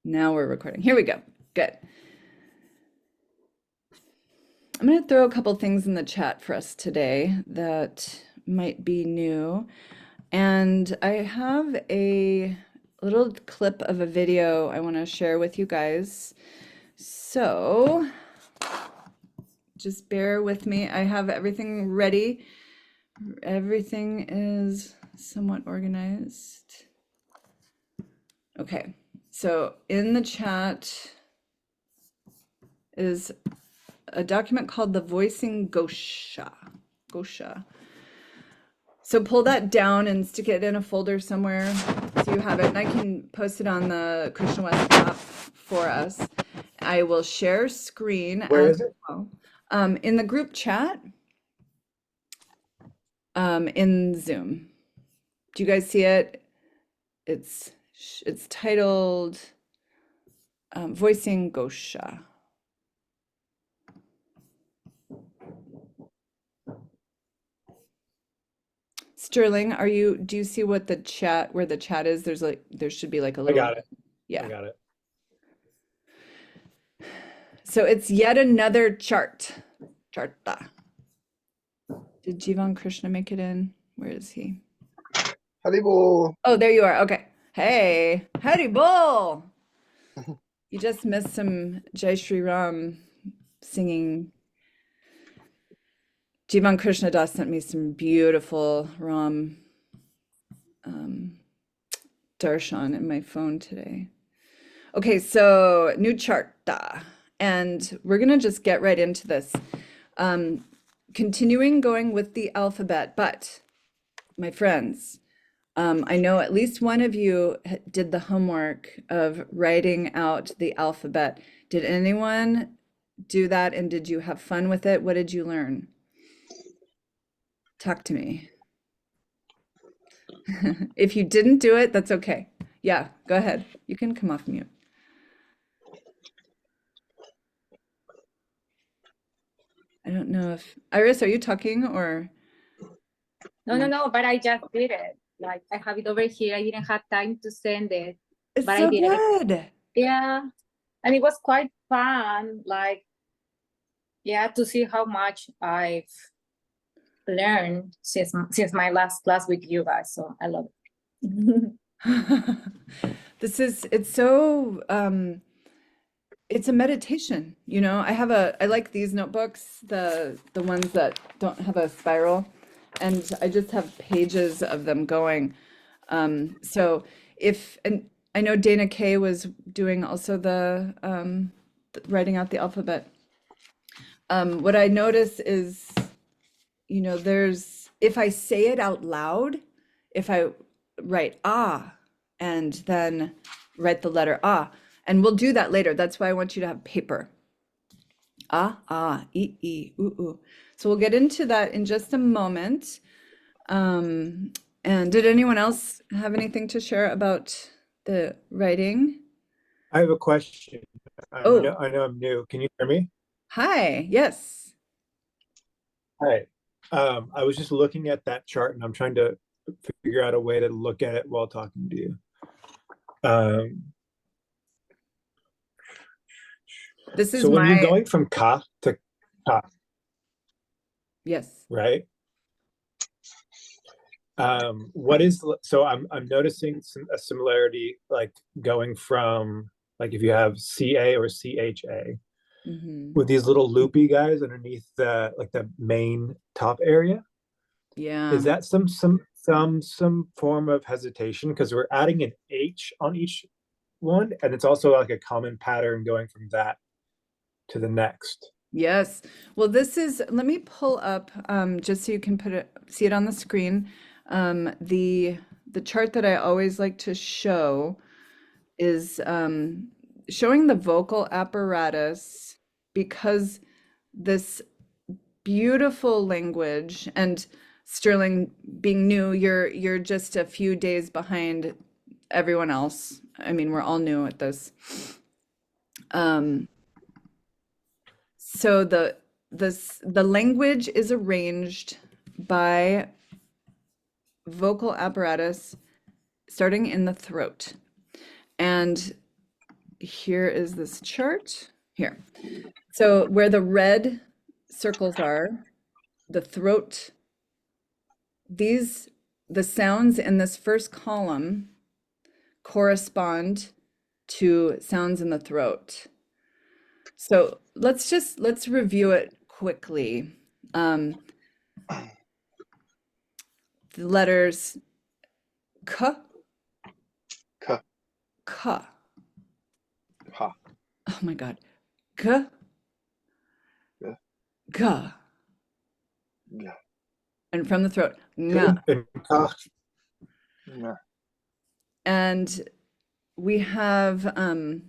Now we're recording. Here we go. Good. I'm going to throw a couple things in the chat for us today that might be new. And I have a little clip of a video I want to share with you guys. So just bear with me. I have everything ready. Everything is somewhat organized. Okay, so in the chat is a document called the Voicing Gosha. So pull that down and stick it in a folder somewhere so you have it. And I can post it on the Krishna West app for us. I will share screen Where as is it? well. In the group chat, in Zoom. Do you guys see it? It's titled Voicing Gosha. Sterling, do you see what the chat, where the chat is? There should be like a I little, got it. yeah. I got it. So it's yet another charta. Did Jivan Krishna make it in? Where is he? Haribol. Oh, there you are. Okay. Hey, Haribol. You just missed some Jai Shri Ram singing. Jivan Krishna Das sent me some beautiful Ram darshan in my phone today. Okay, so new charta, and we're gonna just get right into this. Continuing going with the alphabet, but my friends, I know at least one of you did the homework of writing out the alphabet. Did anyone do that, and did you have fun with it? What did you learn? Talk to me. If you didn't do it, that's okay. Yeah, go ahead. You can come off mute. I don't know if Iris, are you talking or? No, but I just did it. Like I have it over here. I didn't have time to send it. It's but so I did good. it. Yeah. And it was quite fun. Like, yeah, to see how much I've learned since my last class with you guys. So I love it. It's so it's a meditation, you know. I like these notebooks, the ones that don't have a spiral, and I just have pages of them going. So and I know Dana Kay was doing also the writing out the alphabet. What I notice is, you know, if I say it out loud, if I write ah and then write the letter ah, and we'll do that later. That's why I want you to have paper. Ah, ee, ooh. So we'll get into that in just a moment. And did anyone else have anything to share about the writing? I have a question. I know I'm new. Can you hear me? Hi, yes. Hi. I was just looking at that chart and I'm trying to figure out a way to look at it while talking to you. This is so when you're going from ka to ka, yes, right? What is, so I'm noticing a similarity, like going from, like if you have CA or CHA, with these little loopy guys underneath the main top area. Yeah. Is that some form of hesitation because we're adding an H on each one, and it's also like a common pattern going from that to the next? Yes. Well, let me pull up just so you can see it on the screen. The chart that I always like to show is showing the vocal apparatus, because this beautiful language, and Sterling, being new, you're just a few days behind everyone else. I mean, we're all new at this. So the language is arranged by vocal apparatus starting in the throat. And here is this chart here. So where the red circles are, the throat, the sounds in this first column correspond to sounds in the throat. So let's review it quickly. The letters k, K. k. Ha. Oh my God. G, Yeah. g. Yeah. And from the throat, nga. Yeah. And we have the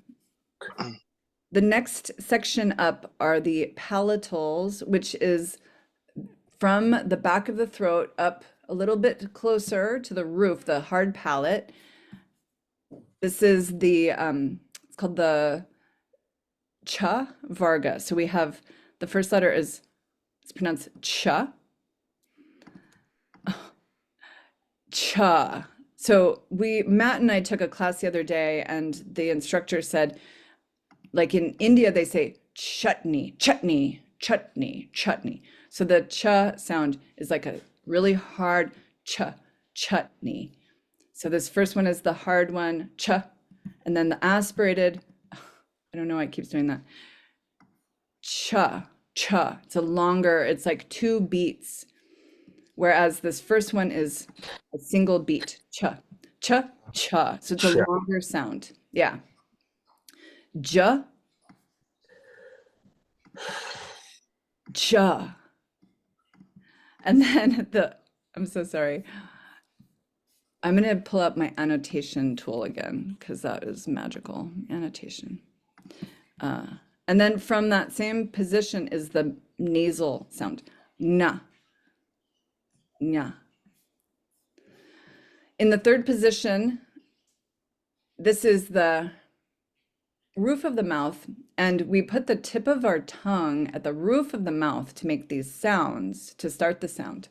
next section up are the palatals, which is from the back of the throat up a little bit closer to the roof, the hard palate. This is the, it's called the cha varga. So we have the first letter it's pronounced cha. Cha. So Matt and I took a class the other day, and the instructor said, like in India, they say chutney, chutney, chutney, chutney. So the cha sound is like a really hard cha, chutney. So this first one is the hard one, cha, and then the aspirated, I don't know why it keeps doing that. Cha, cha. It's like 2 beats. Whereas this first one is a single beat, cha, cha, cha. So it's a longer sound. Yeah. Ja, ja. And then I'm so sorry. I'm going to pull up my annotation tool again because that is magical. Annotation. And then from that same position is the nasal sound. Na. Nya. In the third position, this is the roof of the mouth, and we put the tip of our tongue at the roof of the mouth to make these sounds, to start the sound.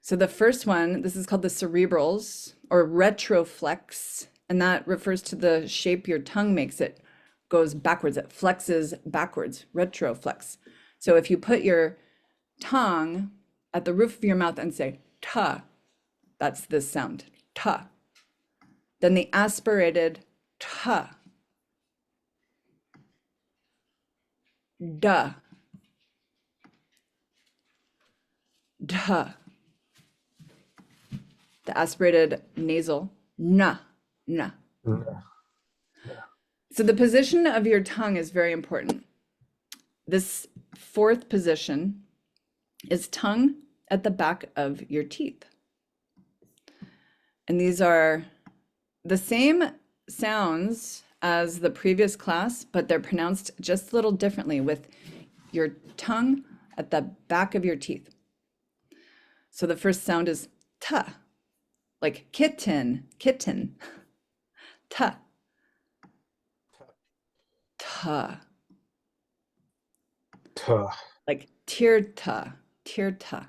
So the first one, this is called the cerebrals or retroflex, and that refers to the shape your tongue makes. It goes backwards, it flexes backwards, retroflex. So if you put your tongue at the roof of your mouth and say ta, that's this sound, ta. Then the aspirated ta, da, da. The aspirated nasal, na, na. So the position of your tongue is very important. This fourth position is tongue at the back of your teeth. And these are the same sounds as the previous class, but they're pronounced just a little differently with your tongue at the back of your teeth. So the first sound is ta, like kitten, kitten, ta, ta, Ta. like tirta, tirta,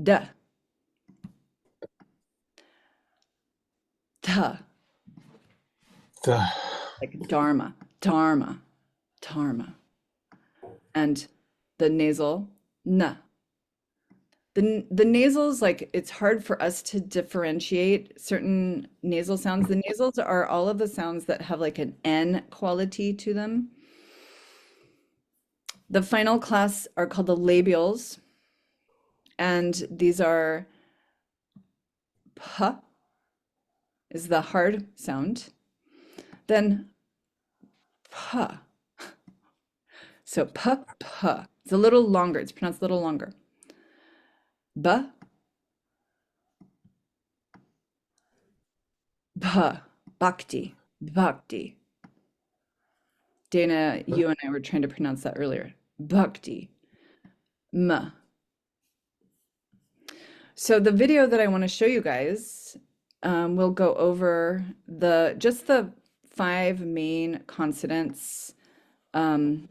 da, ta, Ta. like dharma, dharma, dharma, and the nasal, na. The nasals, like it's hard for us to differentiate certain nasal sounds. The nasals are all of the sounds that have like an N quality to them. The final class are called the labials, and these are p is the hard sound, then p. So p, p. It's a little longer. It's pronounced a little longer. B, b, bhakti, bhakti. Dana, you and I were trying to pronounce that earlier. Bhakti. M. So the video that I want to show you guys will go over just the 5 main consonants, and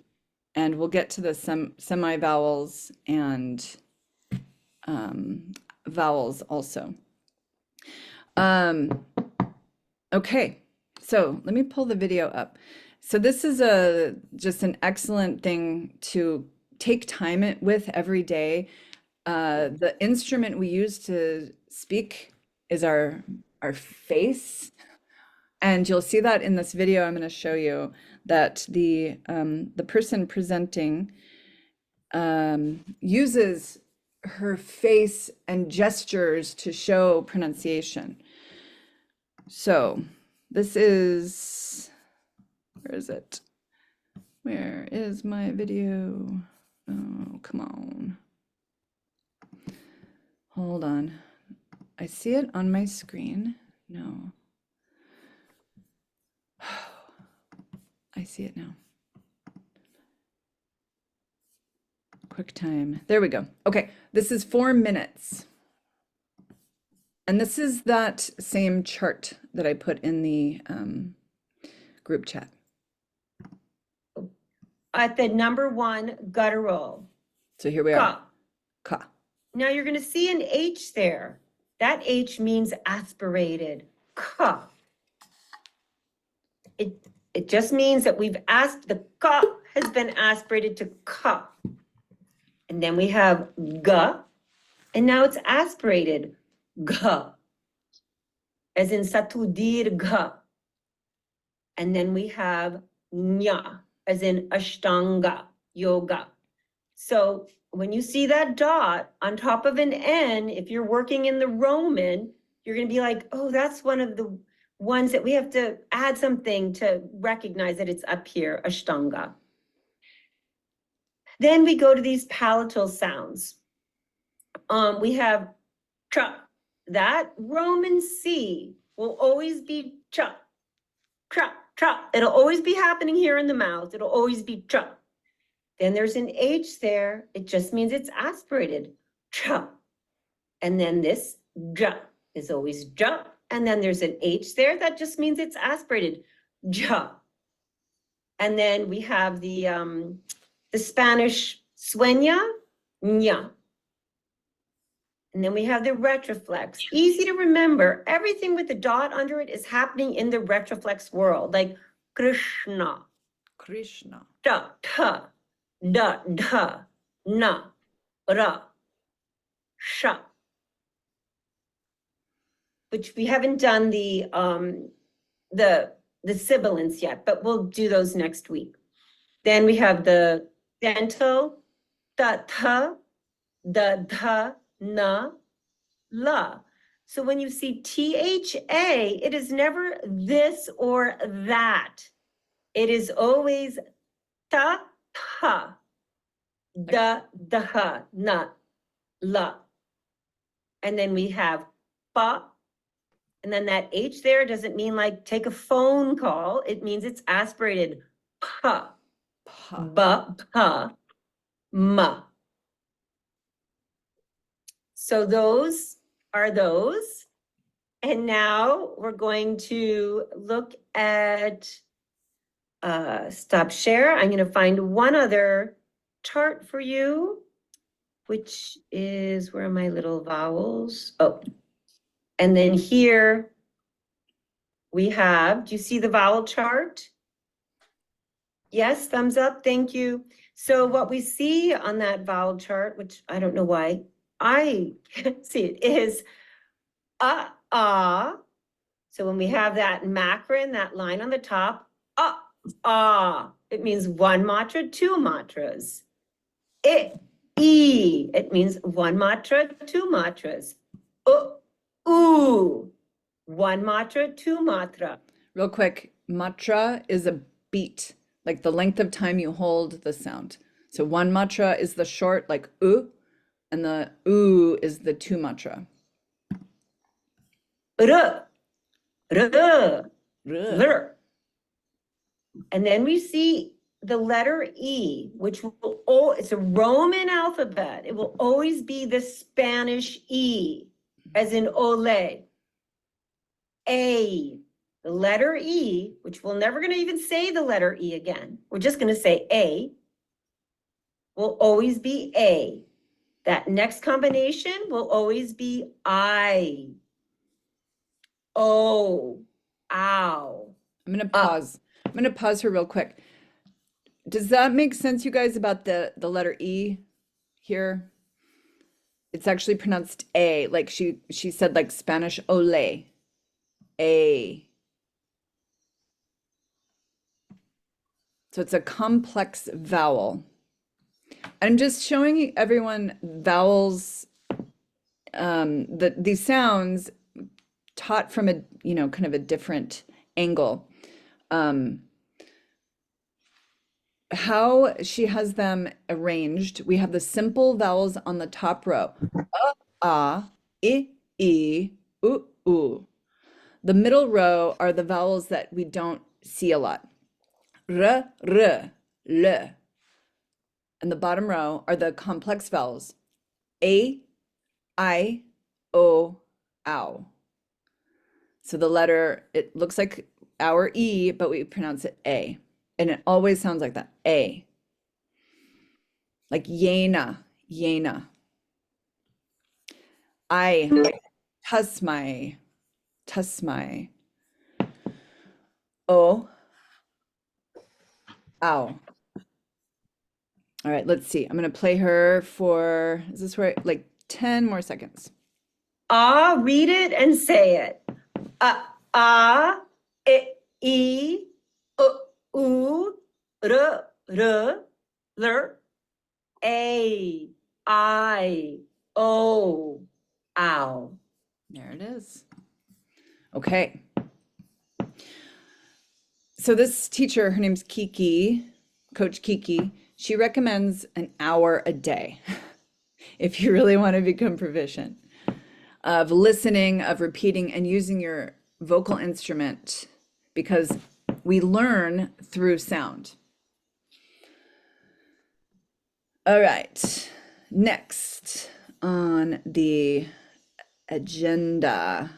we'll get to the semi-vowels and vowels also. Okay, so So let me pull the video up. So this is just an excellent thing to take time with every day. The instrument we use to speak is our face. And you'll see that in this video I'm going to show you that the person presenting uses her face and gestures to show pronunciation. So this is, where is it? Where is my video? Oh, come on. Hold on. I see it on my screen. No. I see it now. QuickTime. There we go. Okay, this is 4 minutes. And this is that same chart that I put in the group chat. At the number 1 guttural. So here we are. Ka. Now you're going to see an H there. That H means aspirated. Ka. It just means that we've asked, the ka has been aspirated to ka. And then we have ga, and now it's aspirated. Ga. As in satudir ga. And then we have nya, as in ashtanga, yoga. So when you see that dot on top of an N, if you're working in the Roman, you're going to be like, oh, that's one of the ones that we have to add something to recognize that it's up here, ashtanga. Then we go to these palatal sounds. We have cha. That Roman C will always be cha, cha, cha. It'll always be happening here in the mouth. It'll always be cha. Then there's an H there. It just means it's aspirated. Cha. And then this ja is always ja. And then there's an H there. That just means it's aspirated. Ja. And then we have the Spanish sueña, ña. And then we have the retroflex. Easy to remember. Everything with the dot under it is happening in the retroflex world, like Krishna. Krishna. Da, ta, da, da, na, ra, sha. Which we haven't done the sibilants yet, but we'll do those next week. Then we have the dental, da, ta, da, da, na, la. So when you see THA, it is never this or that. It is always ta, ta, da, da, na, la. And then we have pa. And then that H there doesn't mean like take a phone call. It means it's aspirated. Pa, Pa. ba, pa, ma. So those are those. And now we're going to look at, stop share. I'm going to find one other chart for you, which is, where are my little vowels? Oh. And then here we have, do you see the vowel chart? Yes, thumbs up, thank you. So what we see on that vowel chart, which I don't know why I can't see it, is ah. So when we have that macron, that line on the top, ah, it means 1 matra, 2 matras. E, it means 1 matra, 2 matras. Ooh, 1 matra, 2 matra. Real quick, matra is a beat, like the length of time you hold the sound. So 1 matra is the short, like and the is the 2 matra. R, r. And then we see the letter E, which will, it's a Roman alphabet. It will always be the Spanish E, as in ole. A, the letter E, which we're never going to even say the letter E again. We're just going to say A, will always be A. That next combination will always be I. O, ow. I'm gonna pause. I'm gonna pause here real quick. Does that make sense, you guys, about the letter E here? It's actually pronounced A, like she said, like Spanish ole. A. So it's a complex vowel. I'm just showing everyone vowels, these sounds taught from a, kind of a different angle. How she has them arranged, we have the simple vowels on the top row. A, I, U. The middle row are the vowels that we don't see a lot. R, L. And the bottom row are the complex vowels. A, I, O, ow. So the letter, it looks like our E, but we pronounce it A. And it always sounds like that, A. Like yena. I, tusmy. O, ow. All right, let's see. I'm going to play her for, is this right? Like 10 more seconds. Read it and say it. I, U, R, L, A, I, O, ow. There it is. Okay. So this teacher, her name's Kiki, Coach Kiki. She recommends an hour a day if you really want to become proficient, of listening, of repeating, and using your vocal instrument, because we learn through sound. All right, next on the agenda,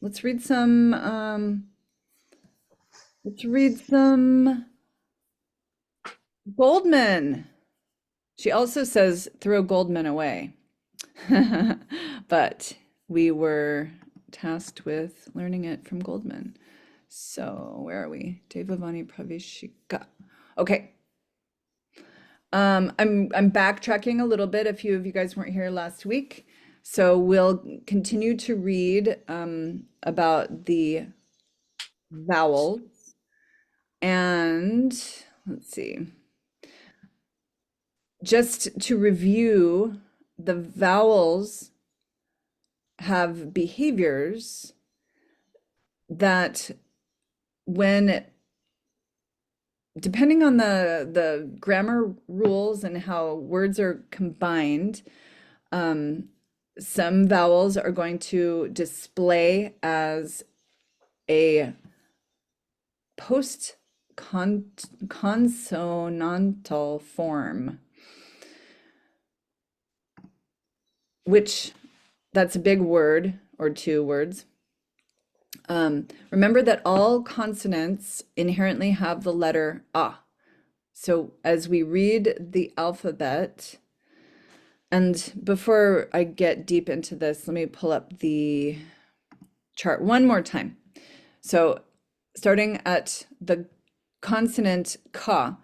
let's read some Goldman. She also says throw Goldman away. But we were tasked with learning it from Goldman. So where are we? Devavani Pravishika. Okay. I'm backtracking a little bit. A few of you guys weren't here last week. So we'll continue to read about the vowels. And let's see. Just to review, the vowels have behaviors that depending on the grammar rules and how words are combined, some vowels are going to display as a post-consonantal form, which that's a big word or two words. Remember that all consonants inherently have the letter A. So as we read the alphabet, and before I get deep into this, let me pull up the chart one more time. So starting at the consonant Ka.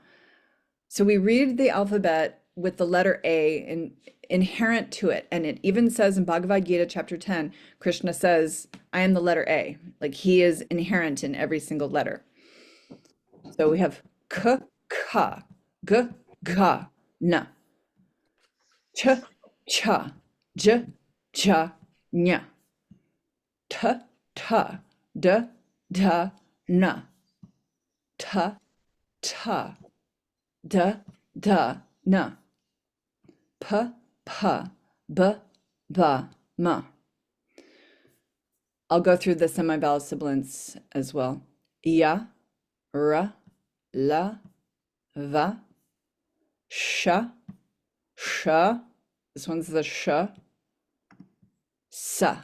So we read the alphabet with the letter A inherent to it. And it even says in Bhagavad Gita chapter 10, Krishna says, I am the letter A. Like he is inherent in every single letter. So we have K, Ka, G, Ga, Na. Ch, Cha, J, Cha, Nya. T, Ta, D, Da, Na. Ta, ta, da, da, na. Pa, pa, ba, ba, ma. I'll go through the semi-vowel sibilants as well. Ya, ra, la, va, sha, sha. This one's the sha. Sa.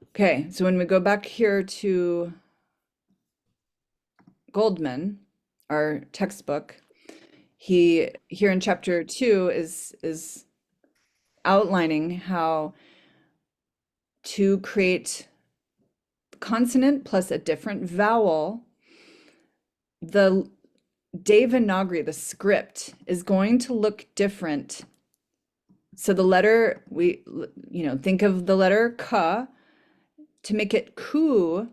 Okay, so when we go back here to Goldman, our textbook, he here in chapter 2 is outlining how to create consonant plus a different vowel, the Devanagari, the script, is going to look different. So the letter, think of the letter ka, to make it ku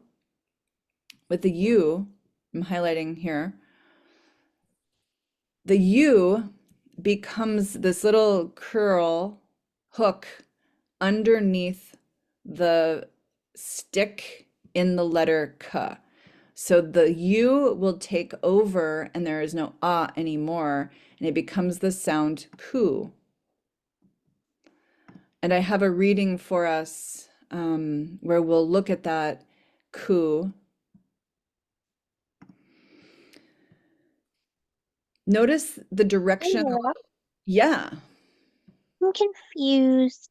with the U, I'm highlighting here. The U becomes this little curl hook underneath the stick in the letter ka. So the U will take over and there is no ah anymore, and it becomes the sound ku. And I have a reading for us where we'll look at that ku. Notice the direction. Laura, Yeah, I'm confused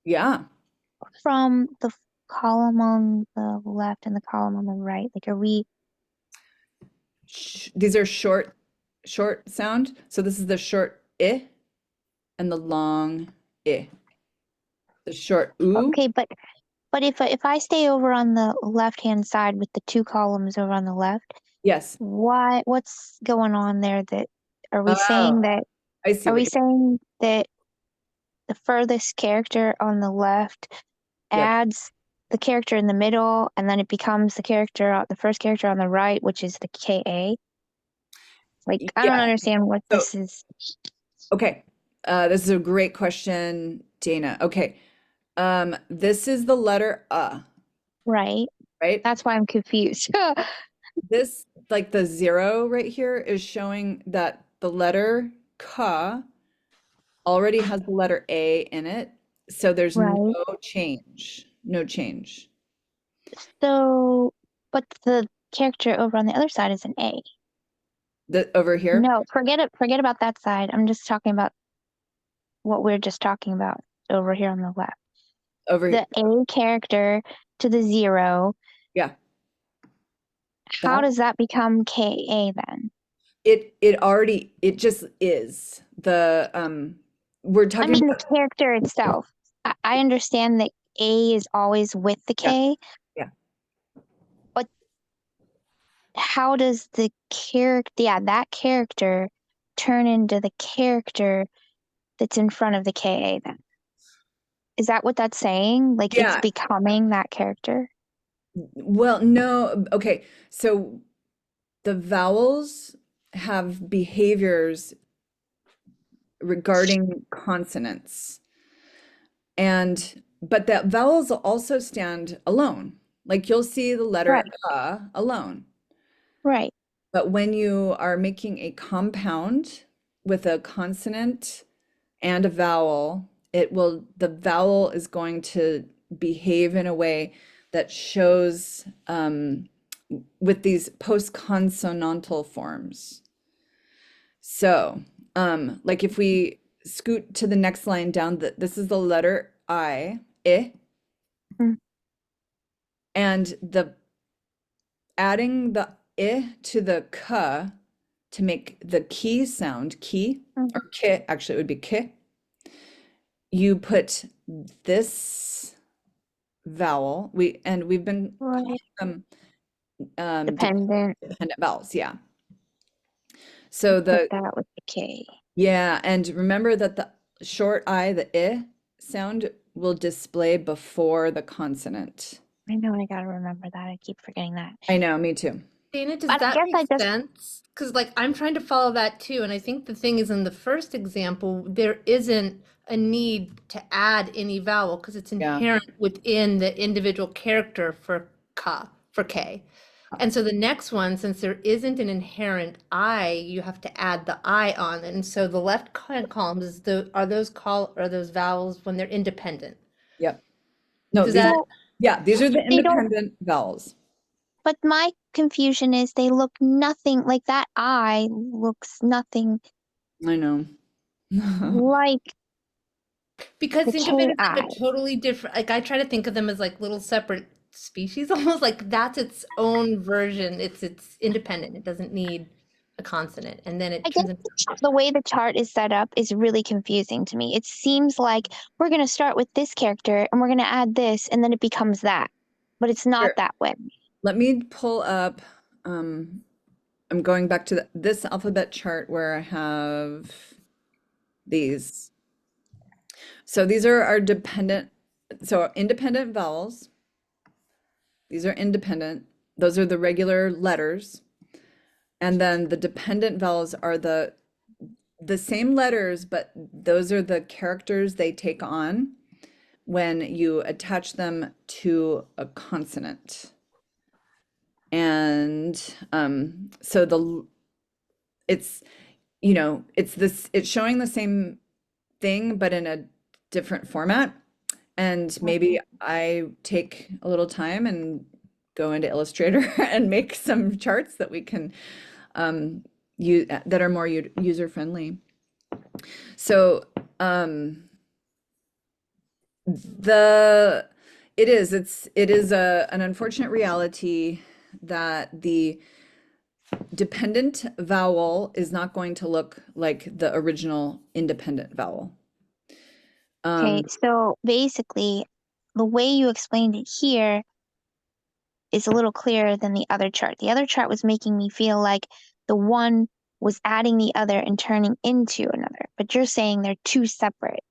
yeah. from the column on the left and the column on the right. Like, are we? These are short sound. So this is the short I and the long I. The short oo. Okay, but if I stay over on the left hand side with the two columns over on the left, Yes. what's going on there? That are we saying that? I see Are what we you're saying that the furthest character on the left Yep. adds the character in the middle, and then it becomes the first character on the right, which is the KA? Like, I don't Yeah. understand what So- this is. Okay. This is a great question, Dana. Okay. This is the letter Right. right? That's why I'm confused. This, like the 0 right here, is showing that the letter ka already has the letter A in it. So there's Right. no change. No change. So, but the character over on the other side is an A. Over here? No, forget it. Forget about that side. I'm just talking about what we're just talking about over here on the left. Over here. The A character to the 0. Yeah. How That- does that become KA then? It just is. We're I talking mean, about, the character itself. I understand that A is always with the K. Yeah. But how does the character, that character turn into the character that's in front of the KA then? Is that what that's saying? Like, it's Yeah. becoming that character? well, no, okay. So the vowels have behaviors regarding consonants. But that vowels also stand alone. Like you'll see the letter alone. Right. But when you are making a compound with a consonant and a vowel, the vowel is going to behave in a way that shows with these post-consonantal forms. So, like if we scoot to the next line down, this is the letter I. Mm. And adding the I to the ka to make the ki sound, or ki, actually it would be ki. You put this vowel, we've been calling them Dependent. dependent vowels, yeah. So Put that with the K. yeah, and remember that the short I, the I sound, will display before the consonant. I know, I gotta remember that. I keep forgetting that. I know, me too. Dana, does But I that guess make I just- sense? Because like I'm trying to follow that too, and I think the thing is in the first example, there isn't a need to add any vowel because it's Yeah. inherent within the individual character for K. And so the next one, since there isn't an inherent I, you have to add the I on. And so the left columns are those vowels when they're independent. Yep. No, Does these that- are, yeah, these are the They don't- independent vowels. But my confusion is they look nothing like that I looks nothing I know. like Because The think of it as like KI. a totally different, like I try to think of them as like little separate species, almost like that's its own version. It's independent. It doesn't need a consonant. And then it I turns guess into the way the chart is set up is really confusing to me. It seems like we're going to start with this character and we're going to add this and then it becomes that. but it's not Sure. that way. Let me pull up, I'm going back to this alphabet chart where I have these. So these are our dependent, so independent vowels. These are independent. Those are the regular letters. And then the dependent vowels are the same letters, but those are the characters they take on when you attach them to a consonant. And so it's, you know, it's showing the same thing, but in a different format. And maybe I take a little time and go into Illustrator and make some charts that we can use that are more user friendly. So it is an unfortunate reality that the dependent vowel is not going to look like the original independent vowel. Okay, so basically, the way you explained it here is a little clearer than the other chart. The other chart was making me feel like the one was adding the other and turning into another, but you're saying they're two separate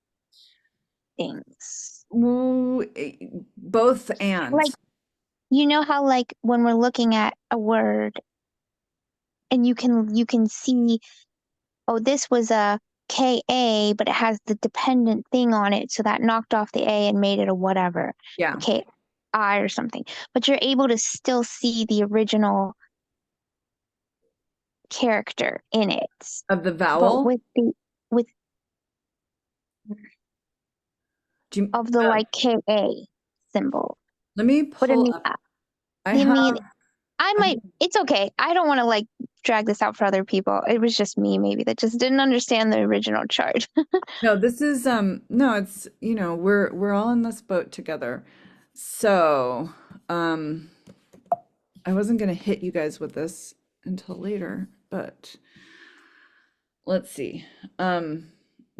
things. Both and. Like, you know how like when we're looking at a word and you can see, oh, this was a KA, but it has the dependent thing on it, so that knocked off the A and made it a whatever. Yeah. KI or something. But you're able to still see the original character in it. Of the But vowel? with of the like KA symbol. Let me But I pull mean, up. I might, it's okay. I don't want to like drag this out for other people. It was just me maybe that just didn't understand the original chart. No, this is no, it's, you know, we're all in this boat together. So, I wasn't gonna hit you guys with this until later, but let's see.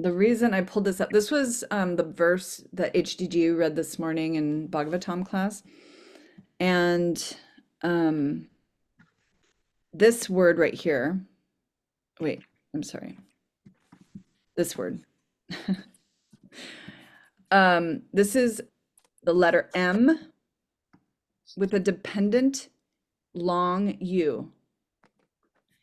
The reason I pulled this up, this was the verse that HDG read this morning in Bhagavatam class. And this word right here, wait, I'm sorry. This word. This is the letter M with a dependent long U.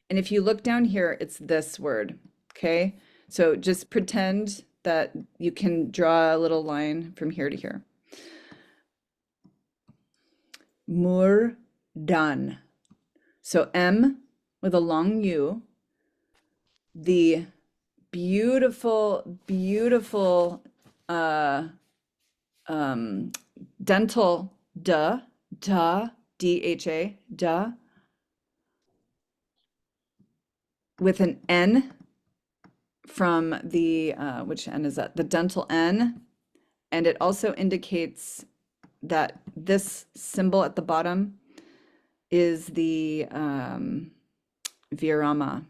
And if you look down here, it's this word, okay? So just pretend that you can draw a little line from here to here. Murdan. So M with a long U, the beautiful, beautiful dental D-H-A, da, with an N from the, which N is that? The dental N. And it also indicates that this symbol at the bottom is the virama.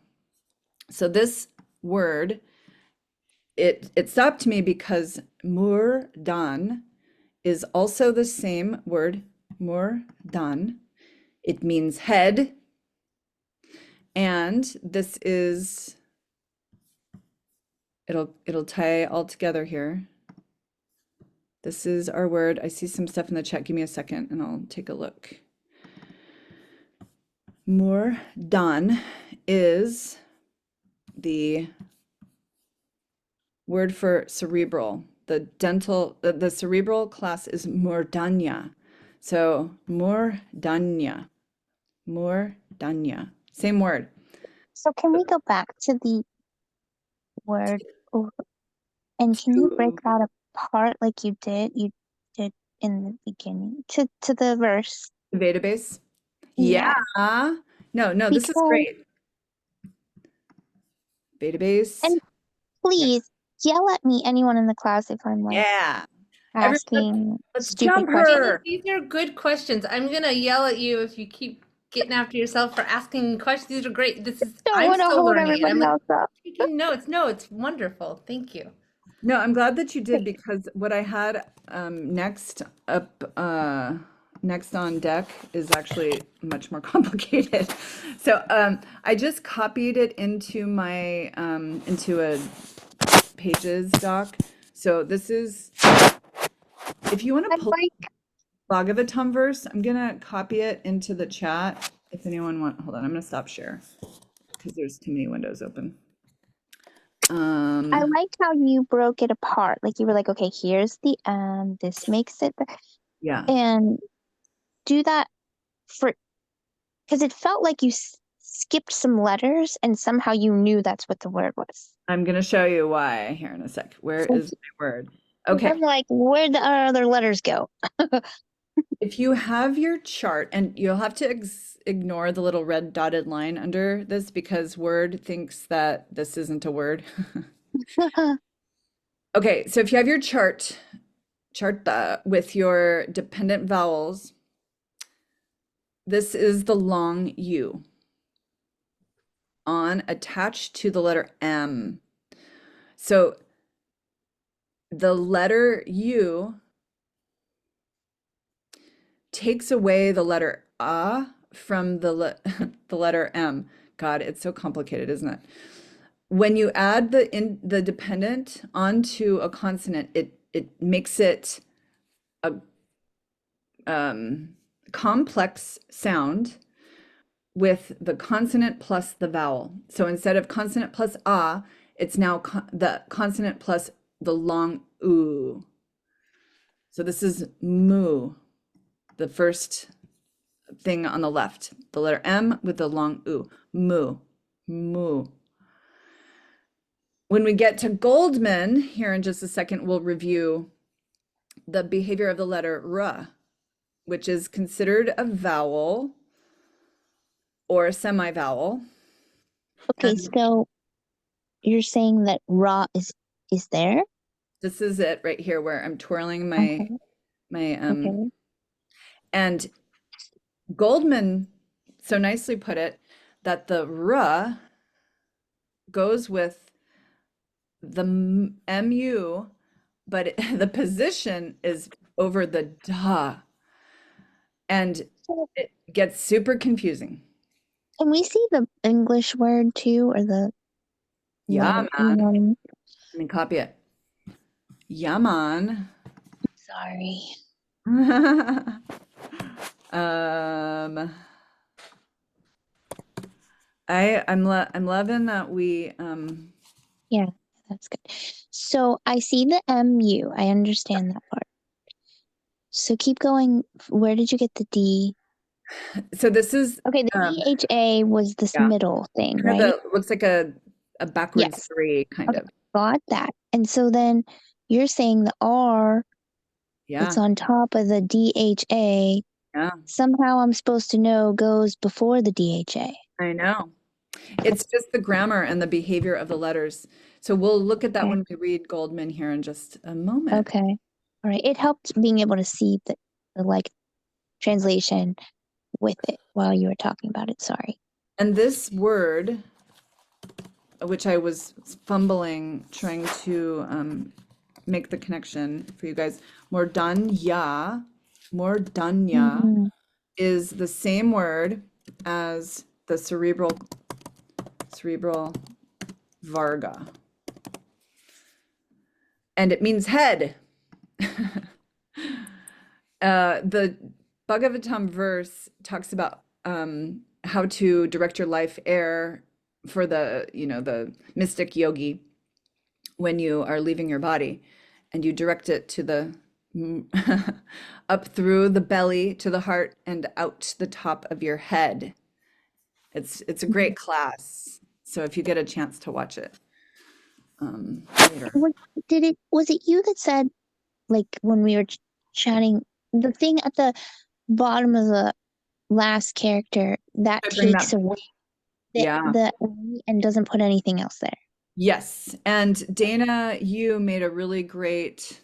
So this word, it stopped me because murdan is also the same word, murdan. It means head. And this is, it'll tie all together here. This is our word. I see some stuff in the chat. Give me a second and I'll take a look. Murdan is the word for cerebral. The dental, the cerebral class is murdanya. So murdanya, same word. So can we go back to the word and can you break that apart like you did in the beginning to the verse? The database? Yeah. No, this is great. Database. And please yell at me, anyone in the class, if I'm like asking let's stupid jump questions. her. These are good questions. I'm gonna yell at you if you keep getting after yourself for asking questions. These are great. I'm still learning it. I'm like taking notes. No, it's wonderful. Thank you. No, I'm glad that you did because what I had next next on deck is actually much more complicated. So I just copied it into my into a Pages doc. So this is, if you want I to pull like Bhagavatam verse, I'm gonna copy it into the chat. If anyone hold on, I'm gonna stop share because there's too many windows open. I liked how you broke it apart. Like you were like, okay, here's the this makes it Yeah. and do that for because it felt like you skipped some letters and somehow you knew that's what the word was. I'm gonna show you why here in a sec. Where is my word? Okay. I'm like, where'd the other letters go? If you have your chart, and you'll have to ignore the little red dotted line under this because Word thinks that this isn't a word. Okay, so if you have your chart with your dependent vowels, this is the long U on attached to the letter M. So the letter U takes away the letter A from the letter M. God, it's so complicated, isn't it? When you add the dependent onto a consonant, it makes it a complex sound with the consonant plus the vowel. So instead of consonant plus a, it's now the consonant plus the long oo. So this is moo, the first thing on the left, the letter M with the long oo, moo, moo. When we get to Goldman, here in just a second, we'll review the behavior of the letter R, which is considered a vowel or a semi-vowel. Okay, so you're saying that ra is there? This is it right here where I'm twirling my Okay. and Goldman so nicely put it that the R goes with the MU, but the position is over the da. And it gets super confusing. Can we see the English word too, or the Yeah, letter? man. Let me copy it. Yaman. Sorry. I'm loving that we Yeah, that's good. So I see the MU. I understand that part. So keep going. Where did you get the D? so this is Okay, the DHA was this yeah. middle thing, kind of right? looks like a backwards Yes. 3 kind Okay, of. got that. And so then you're saying the R that's on top of the DHA, Yeah, somehow I'm supposed to know goes before the DHA. I know. It's just the grammar and the behavior of the letters. So we'll look at that Okay. when we read Goldman here in just a moment. Okay. All right. It helped being able to see the like translation with it while you were talking about it. Sorry. And this word, which I was fumbling trying to make the connection for you guys, mordanya Mhm. is the same word as the cerebral varga. And it means head. The Bhagavatam verse talks about how to direct your life air for the mystic yogi when you are leaving your body, and you direct it to the up through the belly to the heart and out the top of your head. It's a great class. So if you get a chance to watch it later. Was it you that said, like, when we were chatting, the thing at the bottom of the last character that I bring takes that- away Yeah. the and doesn't put anything else there? Yes. And Dana, you made a really great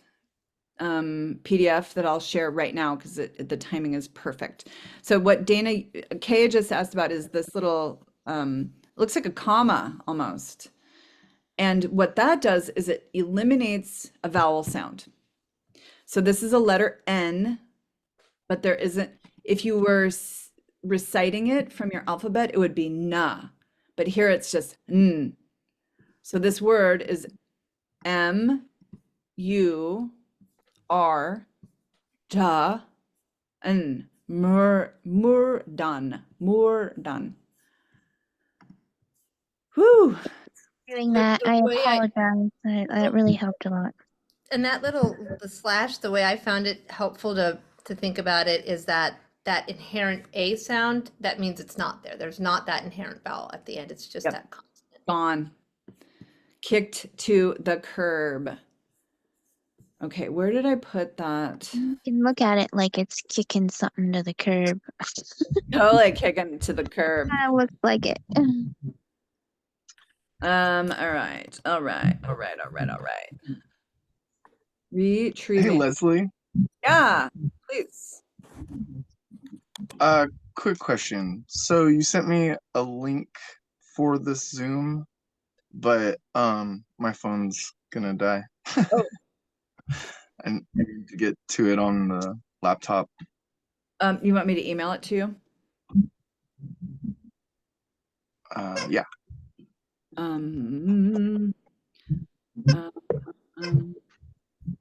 PDF that I'll share right now because the timing is perfect. So what Dana Kay just asked about is this little looks like a comma almost. And what that does is it eliminates a vowel sound. So this is a letter N, but there isn't, if you were reciting it from your alphabet, it would be na, but here it's just n. So this word is M U R da n, murdan. Whew. Doing that, The I way I- apologize. That really helped a lot. And that little, the slash, the way I found it helpful to think about it is that inherent A sound, that means it's not there. There's not that inherent vowel at the end. It's just Yep. that consonant. Gone. Kicked to the curb. Okay, where did I put that? You can look at it like it's kicking something to the curb. Totally kicking to the curb. Kind of looks like it. All right. Hey, Retrieving. Leslie, Yeah, please. quick question. So you sent me a link for this Zoom, but my phone's gonna die. Oh. And I need to get to it on the laptop. You want me to email it to you? Yeah.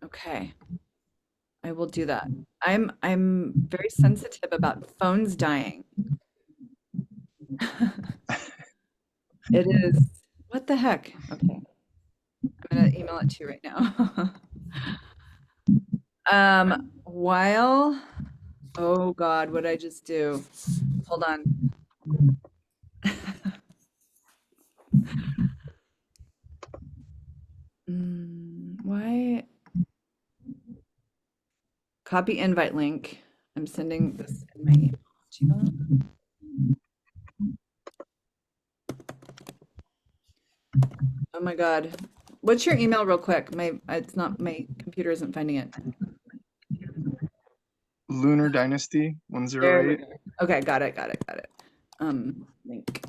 Okay. I will do that. I'm very sensitive about phones dying. It is, what the heck? Okay. I'm gonna email it to you right now. Oh God, what did I just do? Hold on. Why? Copy invite link. I'm sending this in my email. Gmail. Oh my God. What's your email real quick? My computer isn't finding it. Lunar Dynasty There we 108. go. Okay, got it. Link.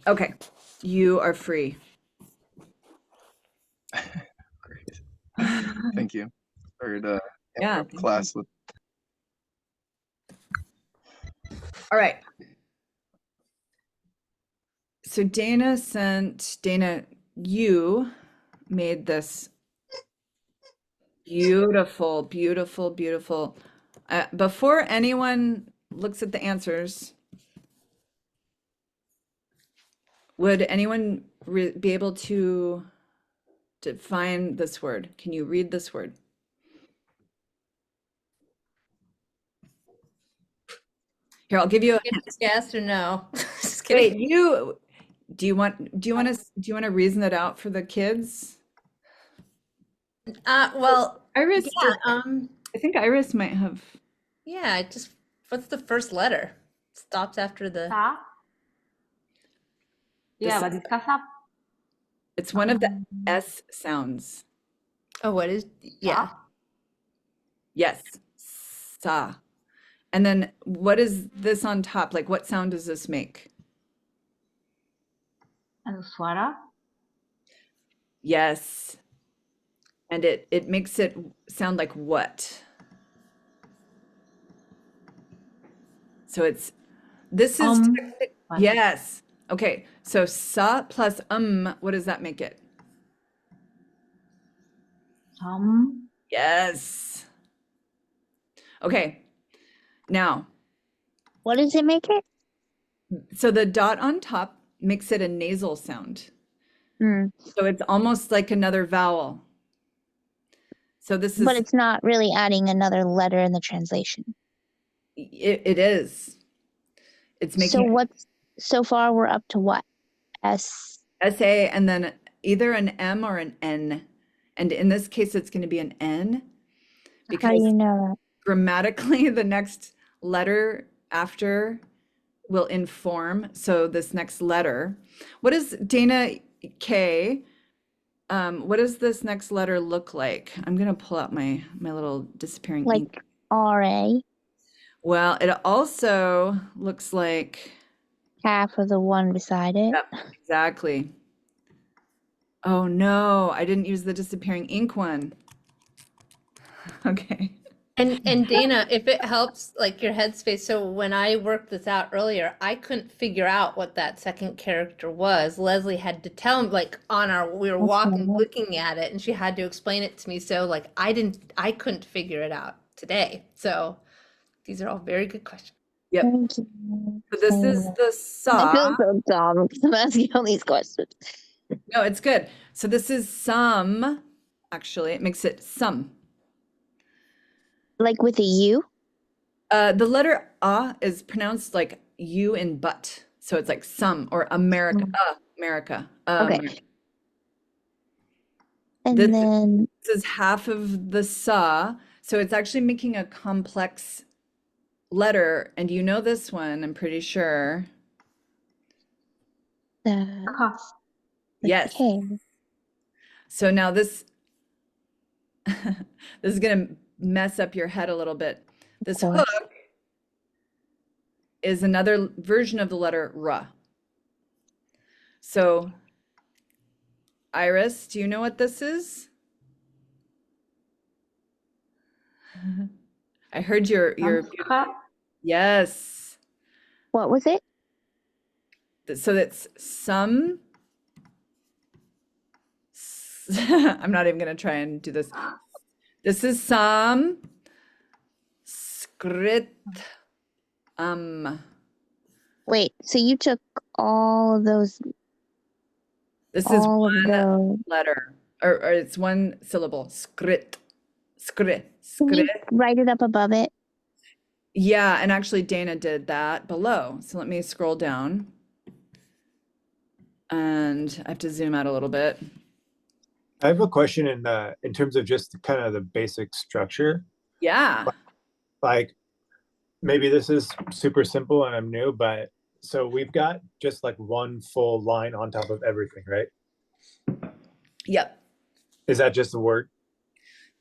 Okay, you are free. Great. Thank you. Sorry to Yeah, interrupt thank class with. All right. So Dana, you made this beautiful. Before anyone looks at the answers, would anyone be able to define this word? Can you read this word? Here, I'll give you a hint. Yes or no? Just kidding. Wait, do you want to reason it out for the kids? Well, Iris, yeah, I think Iris might have. yeah, what's the first letter? Stops after the. Sa? Yeah, but it's kasap. It's one of the S sounds. Oh, what is? Yeah. Yes, sa. And then what is this on top? Like, what sound does this make? And swara? Yes. And it makes it sound like what? So this is, yes. Okay, so sa plus what does that make it? Yes. Okay, now. What does it make it? So the dot on top makes it a nasal sound. Mm. So it's almost like another vowel. So this is. But it's not really adding another letter in the translation. It is. It's making. So far we're up to what? S. SA and then either an M or an N. And in this case, it's going to be an N. Because How do you know that? grammatically, the next letter after will inform. So this next letter. What is Dana K? What does this next letter look like? I'm going to pull out my little disappearing ink. Like RA? Well, it also looks like Half of the one beside it. Yep, exactly. Oh no, I didn't use the disappearing ink one. Okay. And Dana, if it helps, like your headspace, so when I worked this out earlier, I couldn't figure out what that second character was. Leslie had to tell me, like we were walking, Okay. looking at it, and she had to explain it to me. So like I couldn't figure it out today. So these are all very good questions. Yep. Thank you. So this is Saying the that. I feel sa. so dumb because I'm asking all these questions. No, it's good. So this is some. Actually, it makes it some. Like with a U? The letter is pronounced like U in but. So it's like some or America. America. Okay. And This, then this is half of the sa. So it's actually making a complex letter. And you know this one, I'm pretty sure. the Ka. Yes. K. So now this this is going to mess up your head a little bit. This course. hook is another version of the letter ra. So Iris, do you know what this is? I heard your Sanskrit. yes. What was it? So that's some. I'm not even going to try and do this. This is some Skrit. Wait, so you took all of those, This is all of one those. letter, or it's one syllable. Skrit. Skrit. Can you Skrit. write it up above it? Yeah, and actually Dana did that below. So let me scroll down. And I have to zoom out a little bit. I have a question in terms of just kind of the basic structure. Yeah. Like maybe this is super simple and I'm new, but so we've got just like one full line on top of everything, right? Yep. Is that just a word?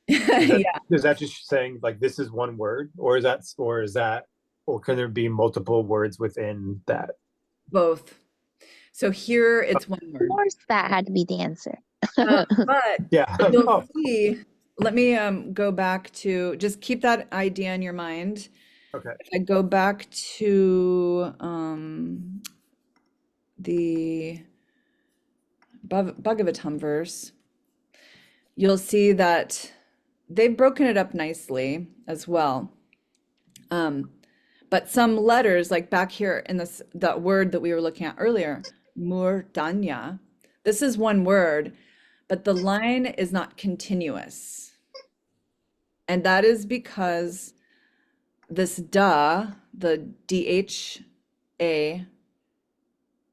Yeah. Is that just saying like this is one word, or can there be multiple words within that? Both. So here it's one Of word. course, that had to be the answer. But Yeah. you'll Oh, see, let me go back to, just keep that idea in your mind. okay. If I go back to the Bhagavatam verse, you'll see that they've broken it up nicely as well. But some letters, like back here in that word that we were looking at earlier, murdanya, this is one word, but the line is not continuous. And that is because this da, the DHA,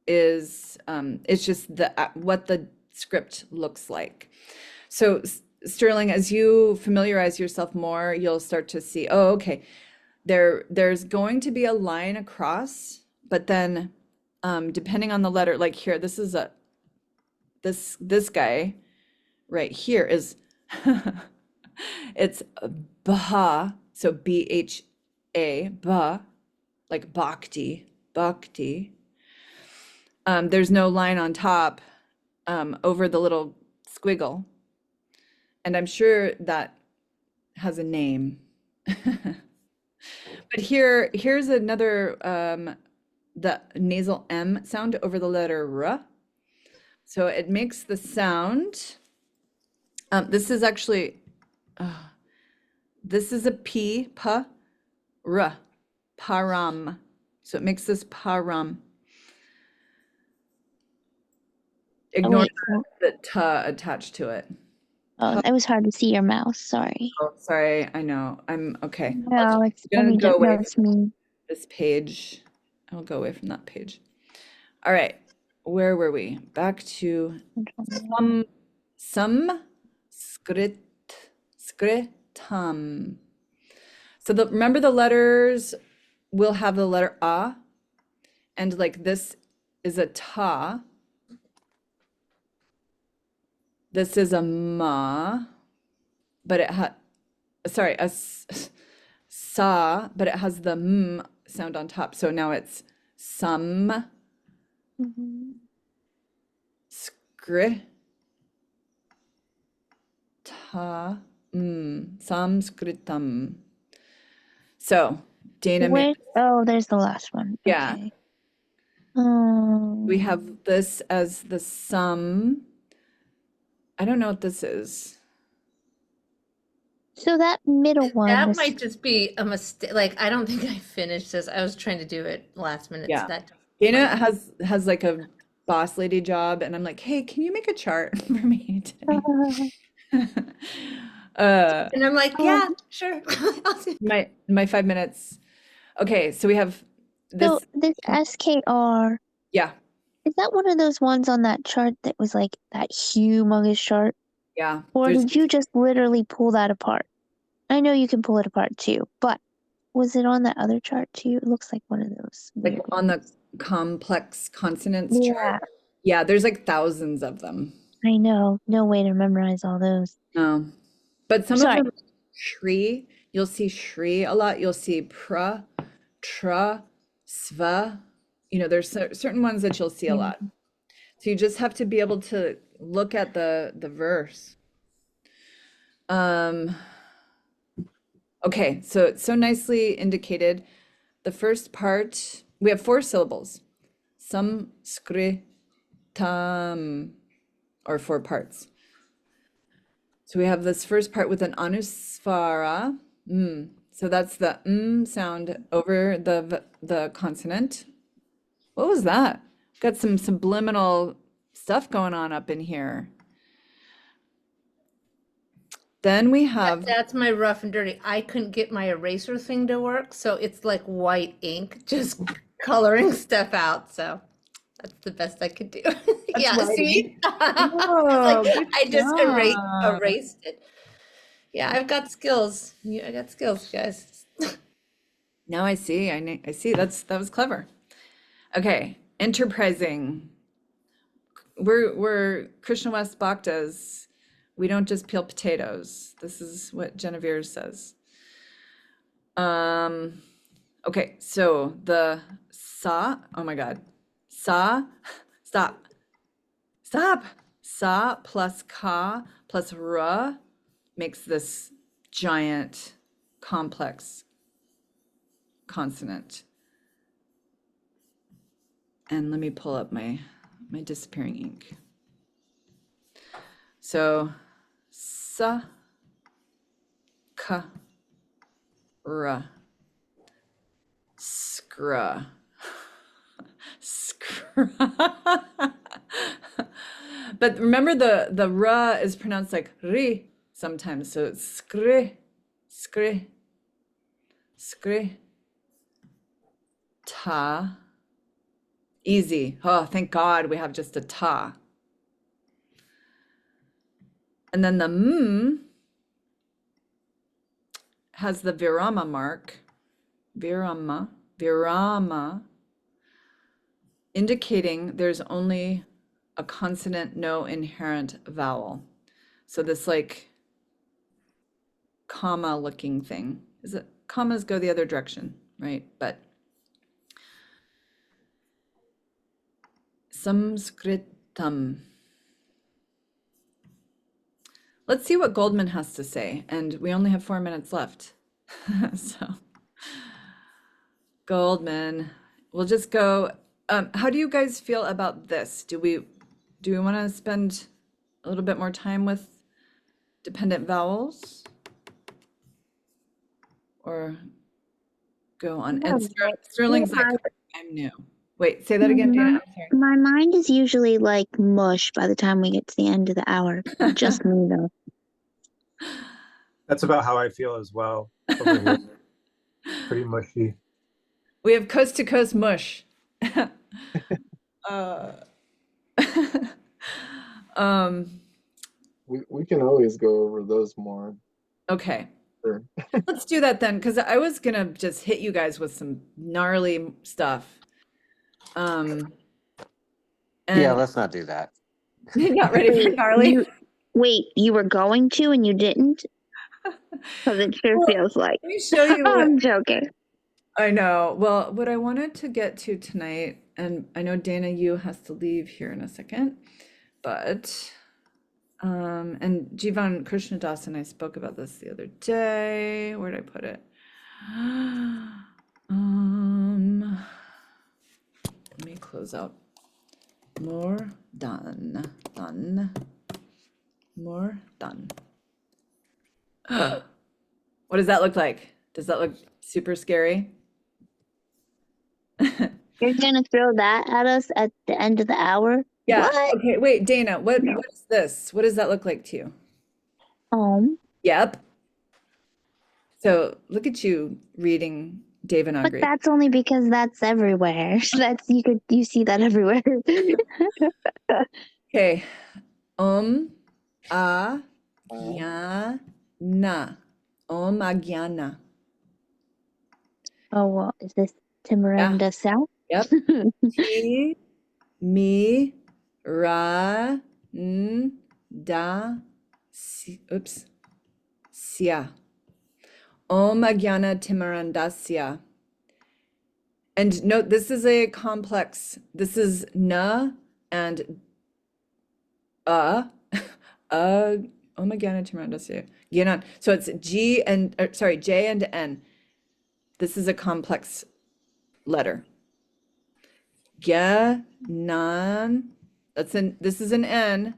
is it's just what the script looks like. So Sterling, as you familiarize yourself more, you'll start to see, oh, okay, there's going to be a line across, but then depending on the letter, like here, this is this guy right here is it's Baha, so BHA, Ba, like Bhakti. There's no line on top over the little squiggle. And I'm sure that has a name. But here's another, the nasal M sound over the letter R. So it makes the sound, this is actually, this is a P, pa, R, param. So it makes this param. Ignore wait, the ta attached to it. oh, it was hard to see your mouse. Sorry. Oh, sorry, I know. I'm okay. No, it's gonna funny. go away It's me. This page. I'll go away from that page. All right, where were we? Back to some skritam. So remember the letters will have the letter a, and like this is a ta. This is a ma, but it had, sorry, a sa, but it has the m sound on top. So now it's some skri ta samskritam. So Dana, Where? Oh, there's the last one. Yeah. Okay. We have this as the sum. I don't know what this is. So that middle one, That might just be a mistake. Like, I don't think I finished this. I was trying to do it last minute. Yeah. That Dana might- has like a boss lady job, and I'm like, hey, can you make a chart for me today? and I'm like, yeah, sure. I'll do- my 5 minutes. Okay, so we have this. so this SKR, Yeah, is that one of those ones on that chart that was like that humongous chart? yeah. Or There's did you just literally pull that apart? I know you can pull it apart too, but was it on that other chart too? It looks like one of those. like weird on the ones. complex consonants Yeah, chart. Yeah, there's like thousands of them. I know. No way to memorize all those. But some Sorry. of them, shri, you'll see shri a lot. You'll see pra, tra, sva. You know, there's certain ones that you'll see a lot. So you just have to be able to look at the verse. Okay, so it's so nicely indicated. The first part, we have 4 syllables. Samskritam, or 4 parts. So we have this first part with an anusvara. So that's the sound over the consonant. What was that? Got some subliminal stuff going on up in here. Then we have, That's my rough and dirty. I couldn't get my eraser thing to work, so it's like white ink, just coloring stuff out. So that's the best I could do. Yeah, see? Oh, Like, good I just job. erased it. Yeah, I've got skills. Yeah, I got skills, guys. Now I see. I see. That was clever. Okay, enterprising. We're Krishna West Bhaktas. We don't just peel potatoes. This is what Genevieve says. Okay, so the sa, oh my God. Sa, stop. Sa plus ka plus ra makes this giant complex consonant. And let me pull up my disappearing ink. So sa, ka, ra, skra, skra. But remember the ra is pronounced like ri sometimes. So it's skre, skre, skre, ta. Easy. Oh, thank God we have just a ta. And then the has the virama mark, virama, indicating there's only a consonant, no inherent vowel. So this like comma looking thing. Is it commas go the other direction, right? But Sanskritam. Let's see what Goldman has to say. And we only have 4 minutes left. So Goldman, we'll just go. How do you guys feel about this? Do we want to spend a little bit more time with dependent vowels? Or go on? Yeah, And Sterling's like, I'm new. Wait, say that My again, Dana. mind- I'm sorry. My mind is usually like mush by the time we get to the end of the hour. Just me though. That's about how I feel as well over here. Pretty mushy. We have coast to coast mush. We can always go over those more. Okay. Sure. Let's do that then, because I was gonna just hit you guys with some gnarly stuff. And Yeah, let's not do that. you're not ready for gnarly. Wait, you were going to and you didn't? Because it sure Well, feels like. Let me show you what I'm joking. I know. Well, what I wanted to get to tonight, and I know Dana, you has to leave here in a second, but and Jivan Krishnadas and I spoke about this the other day. Where did I put it? Let me close out. More done. Done. More done. What does that look like? Does that look super scary? You're gonna throw that at us at the end of the hour? Yeah. What? Okay, wait, Dana, what is this? What does that look like to you? Yep. So look at you reading But Devanagari. that's only because that's everywhere. That's you see that everywhere. Okay. Agyana. Om Agyana. Oh, well, is this Timaranda sound? Yep. Ti mi ra n da si, oops. Sia. Om Agyana Timarandasya. And note, this is a complex. This is na and Om Agyana Timarandasya. Gyanan. So it's G and sorry, J and N. This is a complex letter. Gyanan. This is an N.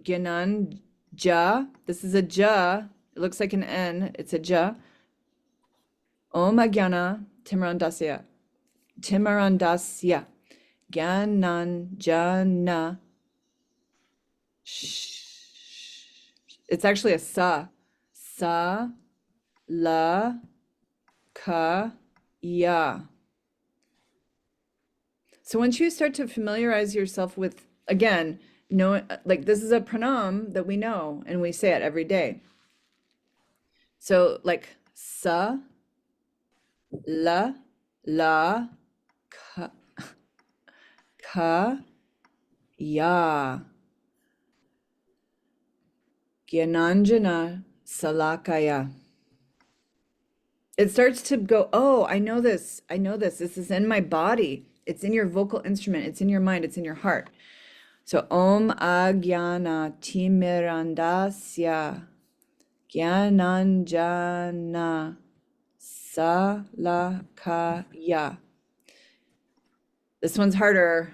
Gyanan ja. This is a ja. It looks like an N. It's a ja. Om Agyana Timarandasya. Timarandasya. Gyanan jana. It's actually a sa. Sa la ka ya. So once you start to familiarize yourself with, again, like this is a pronoun that we know and we say it every day. So like sa, la, ka, ya. Gyananjana salakaya. It starts to go, oh, I know this. I know this. This is in my body. It's in your vocal instrument. It's in your mind. It's in your heart. So Om Agyana Timirandasya Gyananjana Salakaya. This one's harder.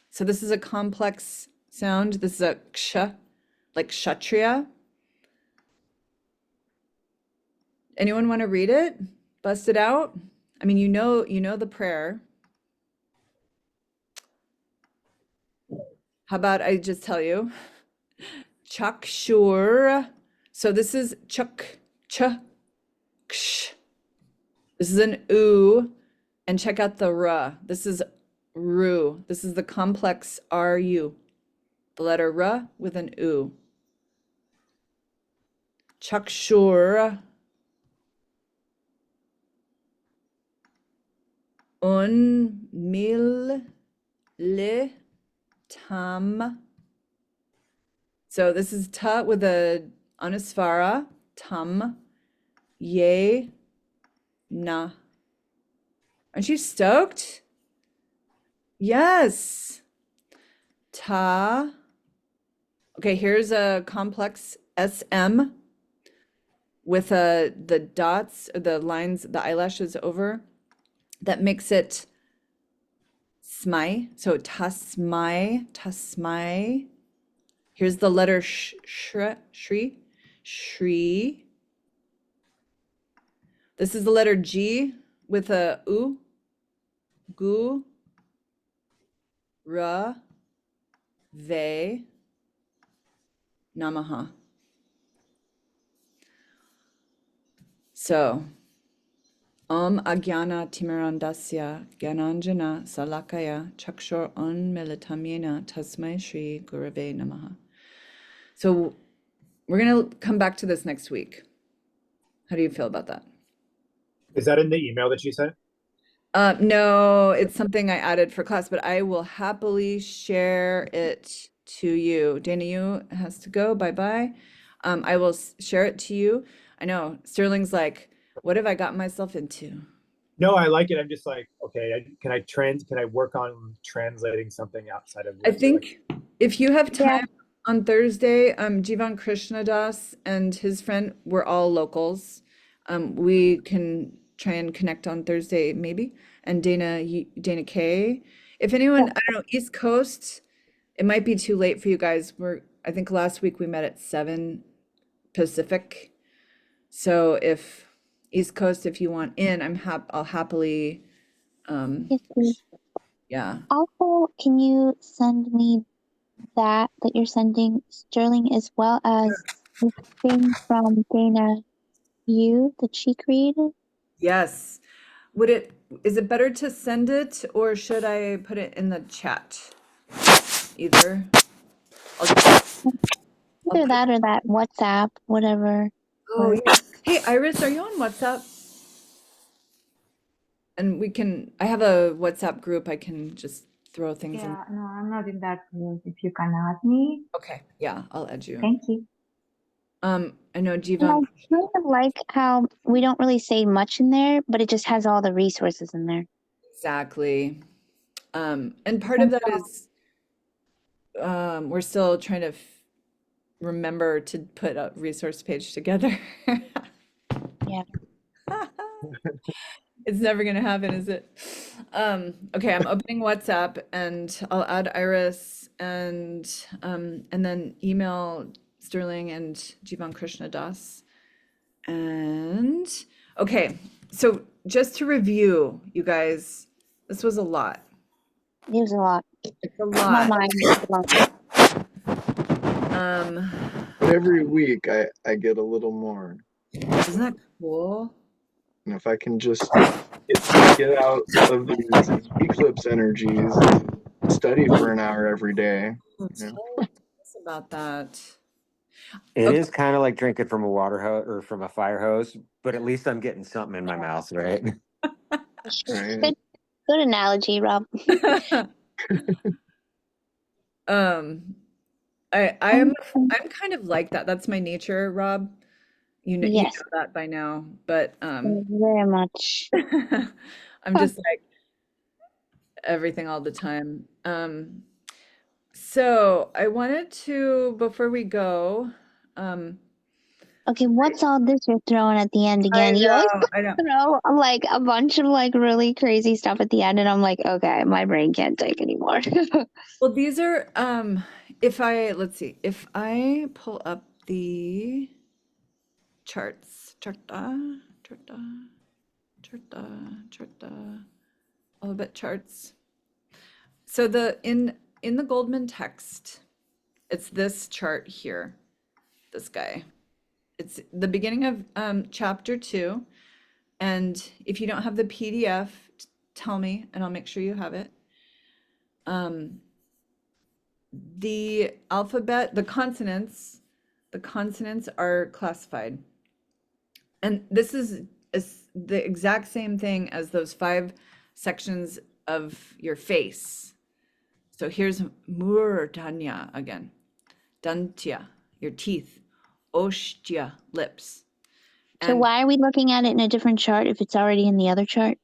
So this is a complex sound. This is a ksha, like kshatriya. Anyone want to read it? Bust it out? I mean, you know the prayer. How about I just tell you? Chakshur. So this is chak, cha, ksh. This is an oo. And check out the ra. This is ru. This is the complex ru. The letter ra with an oo. Chakshur. Un mil le tam. So this is ta with a anusvara, tam, ye, na. Aren't you stoked? Yes. Ta. Okay, here's a complex SM with the dots, the lines, the eyelashes over. That makes it smai. So tasmai, tasmai. Here's the letter shri. This is the letter G with a u, gu, ra, ve, namaha. So, Om Agyana Timirandasya Gyananjana Salakaya Chakshur Unmilitamyena Tasmai Shri Gurave Namaha. So we're going to come back to this next week. How do you feel about that? Is that in the email that you sent? No, it's something I added for class, but I will happily share it to you. Dana, you has to go. Bye-bye. I will share it to you. I know Sterling's like, what have I gotten myself into? No, I like it. I'm just like, okay, can I work on translating something outside of I this? think if you have Yeah. time on Thursday, Jivan Krishnadas and his friend were all locals. We can try and connect on Thursday, maybe. And Dana K. If anyone, I don't know, East Coast, it might be too late for you guys. I think last week we met at 7 Pacific. So if East Coast, if you want in, I'll happily, Yes, please. yeah. Also, can you send me that you're sending Sterling, as well as the thing from Dana Yu that she created? Yes. Is it better to send it or should I put it in the chat? Either. I'll Either put- that or that WhatsApp, whatever. Oh, yeah. Hey, Iris, are you on WhatsApp? And I have a WhatsApp group. I can just throw things in. Yeah, no, I'm not in that group. If you can add me, Okay. Yeah, I'll add you. thank you. I know And I Jivan. kind of like how we don't really say much in there, but it just has all the resources in there. Exactly. And part of that is we're still trying to remember to put a resource page together. Yeah. It's never gonna happen, is it? Okay, I'm opening WhatsApp and I'll add Iris and then email Sterling and Jivan Krishna Das. And okay, so just to review, you guys, this was a lot. It was a lot. It's a My lot. mind was blown. But every week I get a little more. Isn't that cool? And if I can just get out of these eclipse energies and study for an hour every day. Tell us about that. It Okay. is kind of like drinking from a water hose or from a fire hose, but at least I'm getting something in my mouth, right? Right. Good analogy, Rob. I'm kind of like that. That's my nature, Rob. You know Yes, that by now, but very much. I'm just like everything all the time. So I wanted to, before we go, Okay, what's all this you're throwing at the end again? You always I know. throw like a bunch of like really crazy stuff at the end, and I'm like, okay, my brain can't take anymore. Well, these are let's see, if I pull up the charts, alphabet charts. So in the Goldman text, it's this chart here, this guy. It's the beginning of chapter 2. And if you don't have the PDF, tell me and I'll make sure you have it. The alphabet, the consonants are classified. And this is the exact same thing as those 5 sections of your face. So here's Murdanya again. Dantya, your teeth. Oshtya, lips. So And why are we looking at it in a different chart if it's already in the other chart?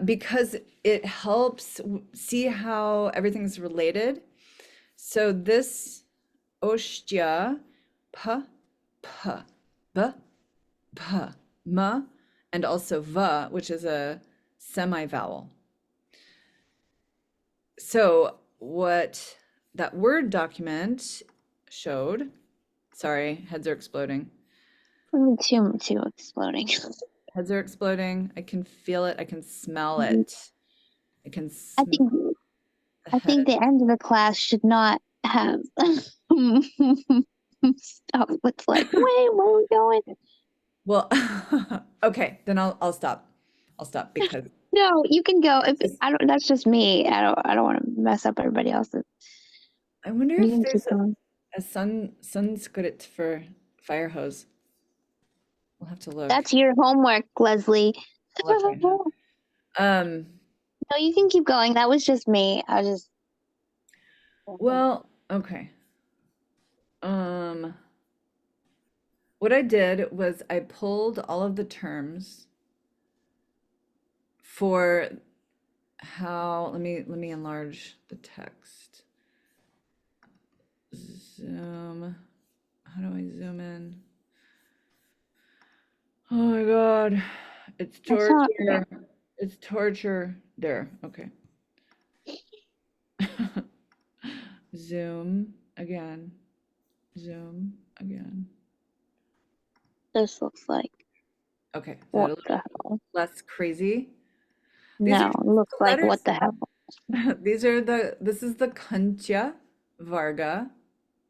because it helps see how everything's related. So this Oshtya, pa, pa, ba, pa, ma, and also va, which is a semi-vowel. So what that Word document showed, sorry, heads are exploding. Too exploding. Heads are exploding. I can feel it. I can smell it. I can I smell think the I think head. the end of the class should not have stuff with like, wait, where are we going? Well, okay, then I'll stop. I'll stop because No, you can go. If I don't, that's just me. I don't want to mess up everybody else's. I wonder You if can keep there's going. a Sanskrit for fire hose. We'll have to look. That's your homework, Leslie. I'll look right now. No, you can keep going. That was just me. I was just. Well, okay. What I did was I pulled all of the terms for how, let me enlarge the text. Zoom. How do I zoom in? Oh my God. It's That's not torture. It's torture. There. Okay. Zoom again. Zoom again. this looks like. Okay. Is that What a the little hell? less crazy? These No, are it looks the like letters. what the hell? This is the Kantya Varga,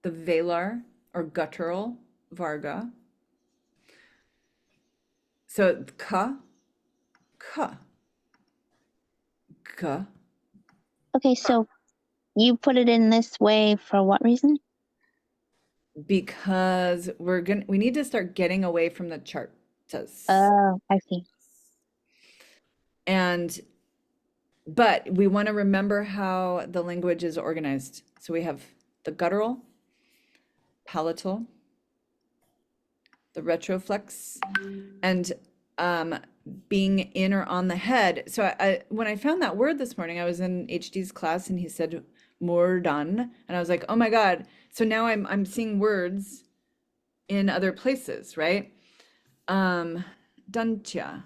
the velar or guttural Varga. So ka, ka, ka. Okay, so you put it in this way for what reason? Because we need to start getting away from the charts. Oh, I see. But we want to remember how the language is organized. So we have the guttural, palatal, the retroflex, and being in or on the head. So when I found that word this morning, I was in HD's class and he said Murdan, and I was like, oh my God. So now I'm seeing words in other places, right? Dantya,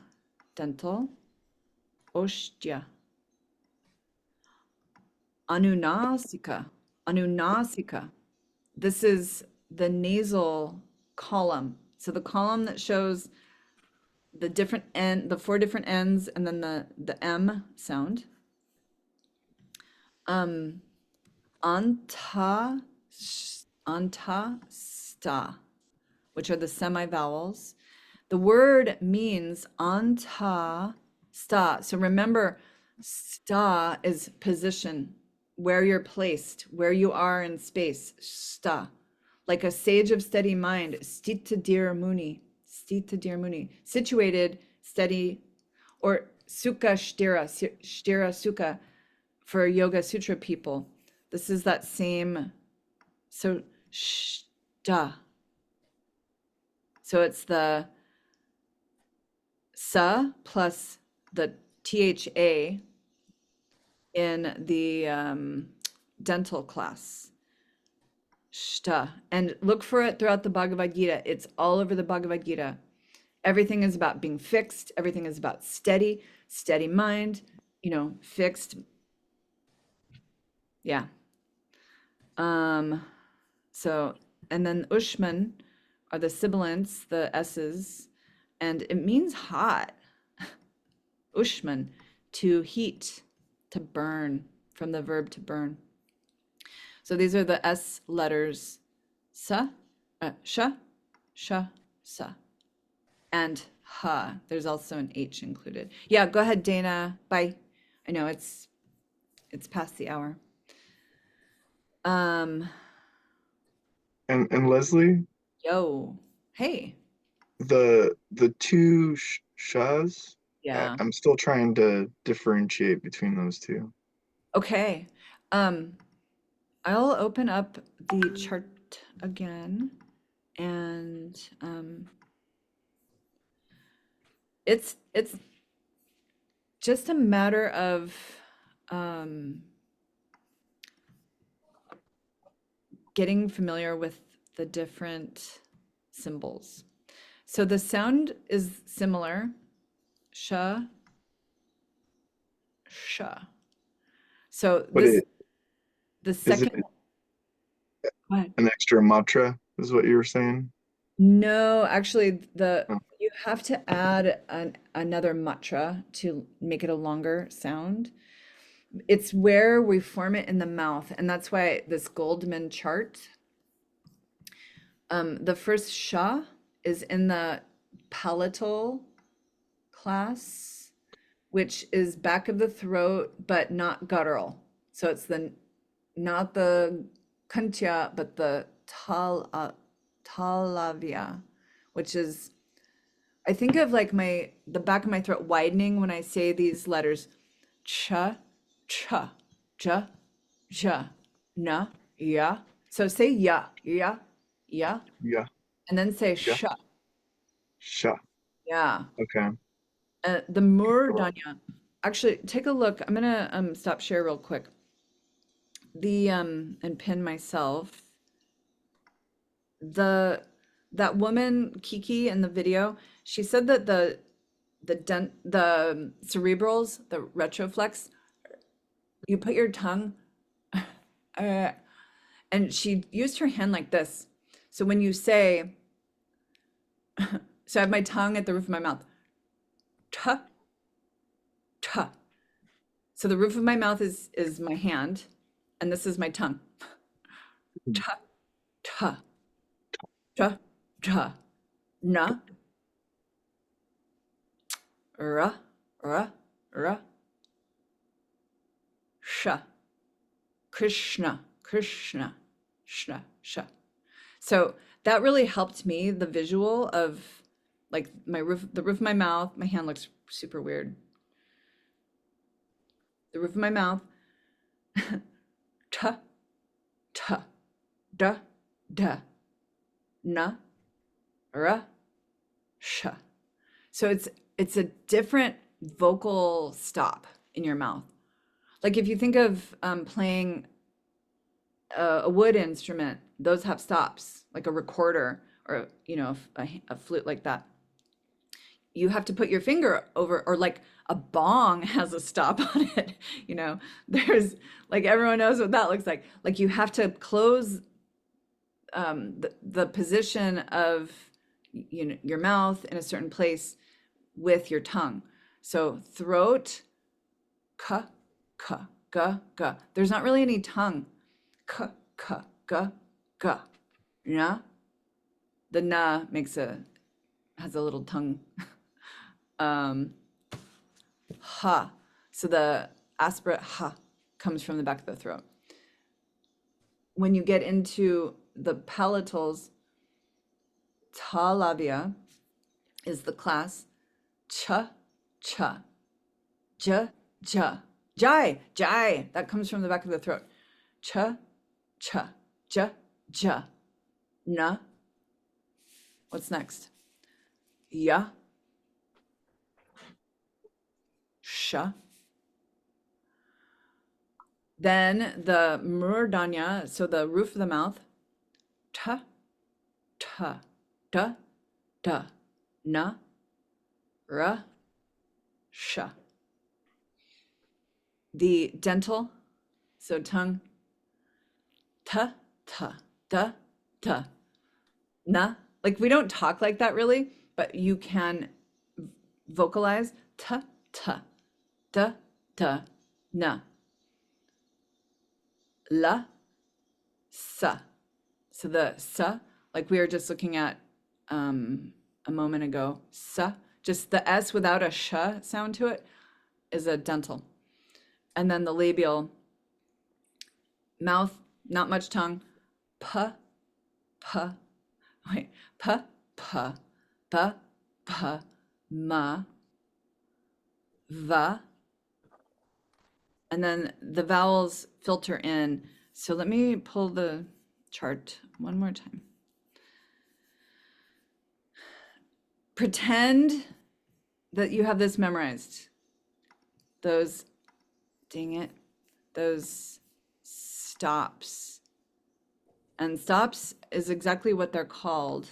dental, ostya, anunasika, anunasika. This is the nasal column. So the column that shows the different end, the 4 different ends, and then the M sound. Anta, anta, sta, which are the semi-vowels. The word means anta, sta. So remember, sta is position, where you're placed, where you are in space, sta. Like a sage of steady mind, stita dir muni, situated, steady, or sukha shtira sukha for Yoga Sutra people. This is that same, so shta. So it's the sa plus the THA in the dental class. Shta. And look for it throughout the Bhagavad Gita. It's all over the Bhagavad Gita. Everything is about being fixed. Everything is about steady mind, fixed. Yeah. So, and then Ushman are the sibilants, the S's, and it means hot. Ushman, to heat, to burn, from the verb to burn. So these are the S letters, sa, sha, sa, and ha. There's also an H included. Yeah, go ahead, Dana. Bye. I know it's past the hour. And Leslie, Yo, hey. the two shas, Yeah. I'm still trying to differentiate between those two. Okay. I'll open up the chart again, and it's just a matter of getting familiar with the different symbols. So the sound is similar, sha, sha. So But the is second, what? an extra matra is what you were saying? No, actually, Oh. you have to add another matra to make it a longer sound. It's where we form it in the mouth, and that's why this Goldman chart, the first sha is in the palatal class, which is back of the throat, but not guttural. So it's not the kantya, but the talavia, which is, I think of like the back of my throat widening when I say these letters, cha, cha, ja, ja, na, ya. So say ya, ya, ya, Yeah, and then say yeah. sha. Sha. Yeah. Okay. The murdanya. Actually, take a look. I'm gonna stop share real quick. And pin myself. The that woman Kiki in the video, she said that the cerebrals, the retroflex, you put your tongue, and she used her hand like this. So when you say, so I have my tongue at the roof of my mouth, tuh, tuh. So the roof of my mouth is my hand, and this is my tongue. Tuh, tuh, tuh, tuh, na, ra, ra, ra, sha, Krishna, Krishna, shna, sha. So that really helped me, the visual of like the roof of my mouth. My hand looks super weird. The roof of my mouth, ta, ta, da, da, na, ra, sha. So it's a different vocal stop in your mouth. Like if you think of playing a wood instrument, those have stops, like a recorder or a flute like that. You have to put your finger over, or like a bong has a stop on it. There's like, everyone knows what that looks like. Like you have to close the position of your mouth in a certain place with your tongue. So throat, ka, ka, ga, ga. There's not really any tongue. Ka, ka, ga, ga. Na. The na has a little tongue. Ha. So the aspirate ha comes from the back of the throat. When you get into the palatals, ta labia is the class. Cha, cha, ja, ja, jai, jai. That comes from the back of the throat. Cha, cha, ja, ja, na. What's next? Ya, sha. Then the murdanya, so the roof of the mouth, ta, ta, da, da, na, ra, sha. The dental, so tongue, ta, ta, da, da, na. Like we don't talk like that really, but you can vocalize ta, ta, da, da, na. La, sa. So the sa, like we were just looking at a moment ago, sa, just the S without a sh sound to it is a dental. And then the labial, mouth, not much tongue, pa, pa, wait, pa, pa, ba, pa, ma, va. And then the vowels filter in. So let me pull the chart one more time. Pretend that you have this memorized. Those, dang it, those stops. And stops is exactly what they're called,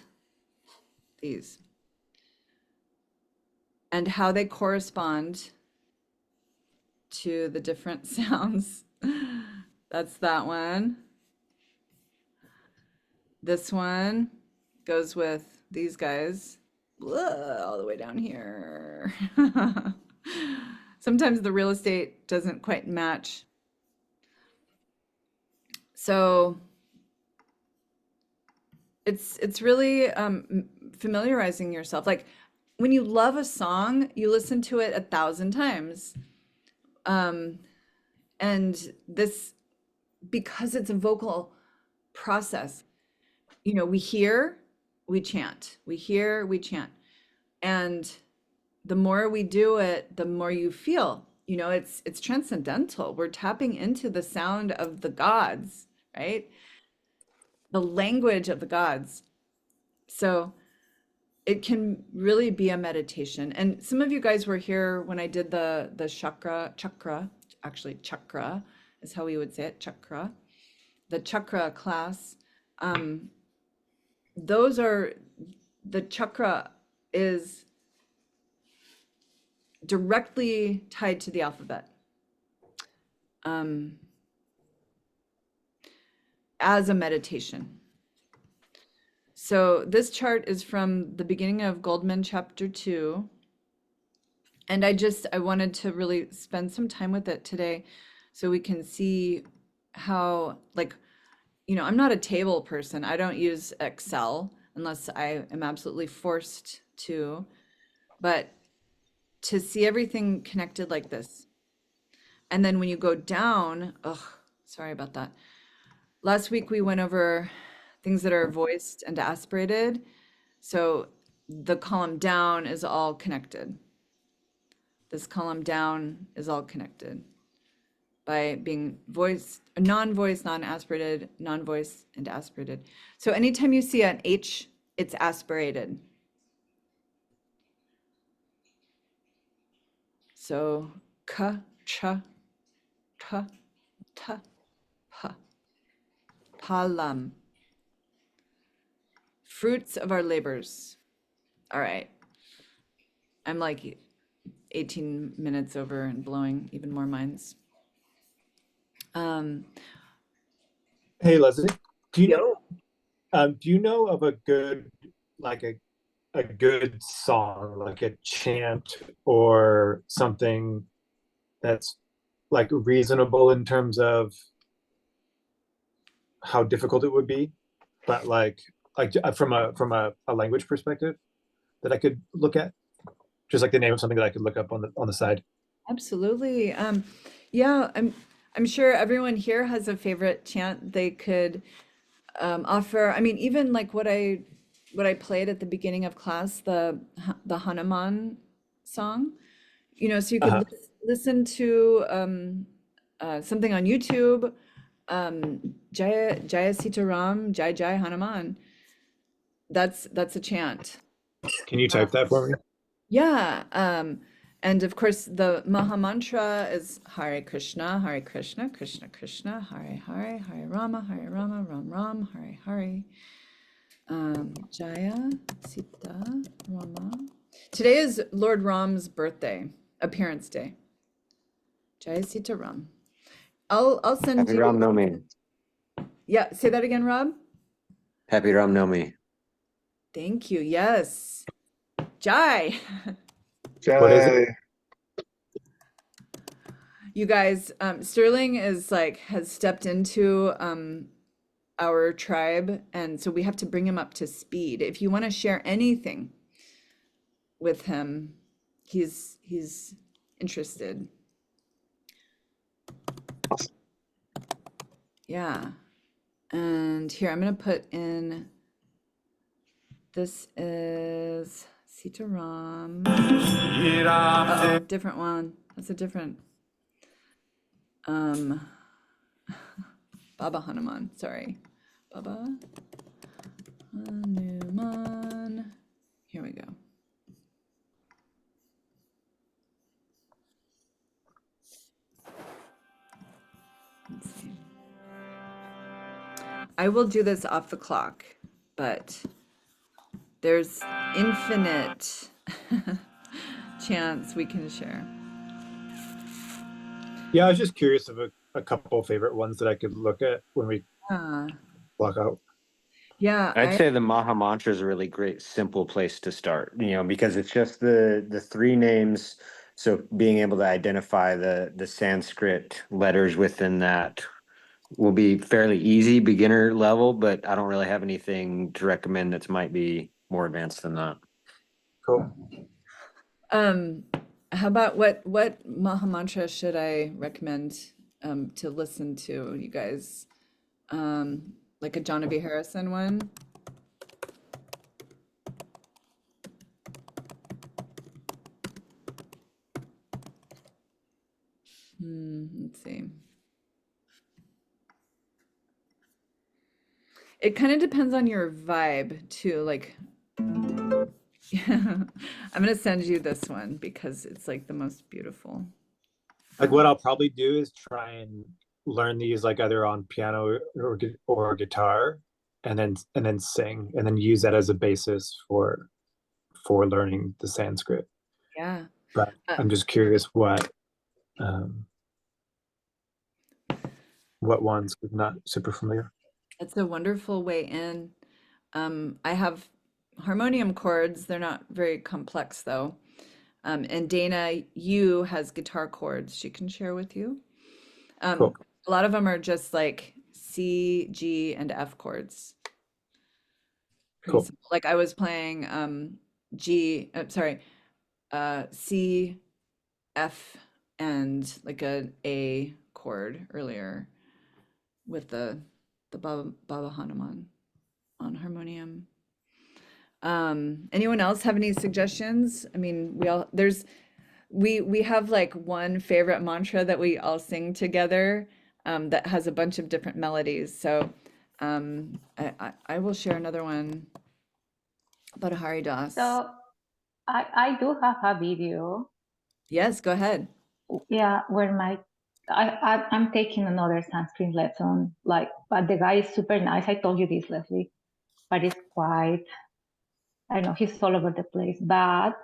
these. And how they correspond to the different sounds. That's that one. This one goes with these guys. Blah, all the way down here. Sometimes the real estate doesn't quite match. So it's really familiarizing yourself. Like when you love a song, you listen to it 1,000 times. And this, because it's a vocal process, we hear, we chant, we hear, we chant. And the more we do it, the more you feel, it's transcendental. We're tapping into the sound of the gods, right? The language of the gods. So it can really be a meditation. And some of you guys were here when I did the chakra, actually chakra is how we would say it, chakra, the chakra class. Those are the chakra is directly tied to the alphabet. As a meditation. So this chart is from the beginning of Goldman chapter 2. And I wanted to really spend some time with it today so we can see how, like, I'm not a table person. I don't use Excel unless I am absolutely forced to. But to see everything connected like this. And then when you go down, sorry about that. Last week we went over things that are voiced and aspirated. So the column down is all connected. This column down is all connected by being voiced, non-voiced, non-aspirated, non-voiced, and aspirated. So anytime you see an H, it's aspirated. So ka, cha, ta, ta, pa. Palam. Fruits of our labors. All right. I'm like 18 minutes over and blowing even more minds. Hey, Leslie, do you know of a good, like a good song, like a chant or something that's like reasonable in terms of how difficult it would be, but like from a language perspective that I could look at, just like the name of something that I could look up on the side. Absolutely. Yeah, I'm sure everyone here has a favorite chant they could offer. I mean, even like what I played at the beginning of class, the Hanuman song. So you could listen to something on YouTube. Jaya Sitaram, Jai Jai Hanuman. That's a chant. Can you type that for me? Yeah. And of course, the Maha Mantra is Hare Krishna, Krishna Krishna, Hare Hare, Hare Rama, Ram Ram, Hare Hare. Jaya Sita Rama. Today is Lord Ram's birthday, appearance day. Jaya Sita Ram. I'll send Happy you. Ram Navami. Yeah, say that again, Rob. Happy Ram Navami. Thank you. Yes. Jai. What is it? You guys, Sterling has stepped into our tribe, and so we have to bring him up to speed. If you want to share anything with him, he's interested. Yeah. And here I'm going to put in, this is Sitaram. Uh-oh, different one. That's a different Baba Hanuman, sorry. Baba Hanuman. Here we go. Let's see. I will do this off the clock, but there's infinite chance we can share. Yeah, I was just curious of a couple favorite ones that I could look at when we block out. Yeah, I'd say the Maha Mantra is a really great, simple place to start, because it's just the three names. So being able to identify the Sanskrit letters within that will be fairly easy, beginner level, but I don't really have anything to recommend that might be more advanced than that. Cool. How about what Maha Mantra should I recommend to listen to, you guys? Like a John V. Harrison one? Let's see. It kind of depends on your vibe too. Like, I'm gonna send you this one because it's like the most beautiful. Like what I'll probably do is try and learn these like either on piano or guitar, and then sing, and then use that as a basis for learning the Sanskrit. Yeah. But I'm just curious what ones I'm not super familiar. It's a wonderful way in. I have harmonium chords. They're not very complex though. And Dana Yu has guitar chords she can share with you. Cool. A lot of them are just like C, G, and F chords. Pretty Cool. simple. Like I was playing C, F, and like an A chord earlier with the Baba Hanuman on harmonium. Anyone else have any suggestions? I mean, we have like one favorite mantra that we all sing together that has a bunch of different melodies. So I will share another one about Hari Das. So I do have a video. Yes, go ahead. Yeah, where I'm taking another Sanskrit lesson. Like, but the guy is super nice. I told you this, Leslie, but it's quite. I know he's all over the place, but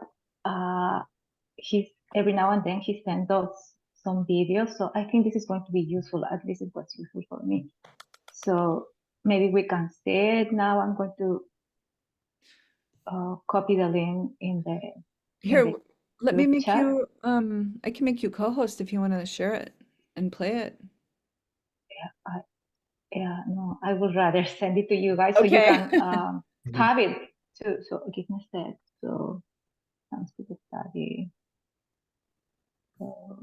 he's every now and then he sends us some videos. So I think this is going to be useful. At least it was useful for me. So maybe we can say it now. I'm going to copy the link in the Here, let me group make chat. you I can make you co-host if you want to share it and play it. No, I would rather send it to you guys so you Okay. can have it too. So give me a sec. So Sanskrit study. So,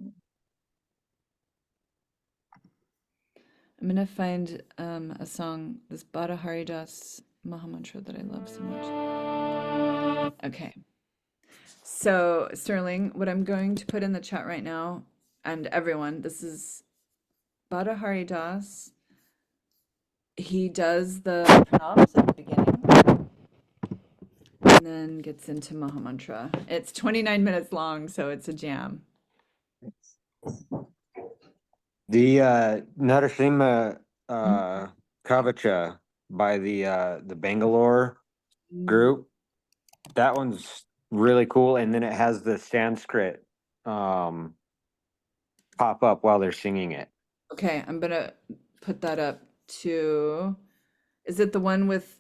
I'm gonna find a song, this Bada Haridas Mahamantra that I love so much. Okay. So Sterling, what I'm going to put in the chat right now, and everyone, this is Bada Haridas. He does the pranams at the beginning and then gets into Mahamantra. It's 29 minutes long, so it's a jam. The Narasimha Kavacha by the Bangalore group, that one's really cool, and then it has the Sanskrit pop up while they're singing it. Okay, I'm gonna put that up to, is it the one with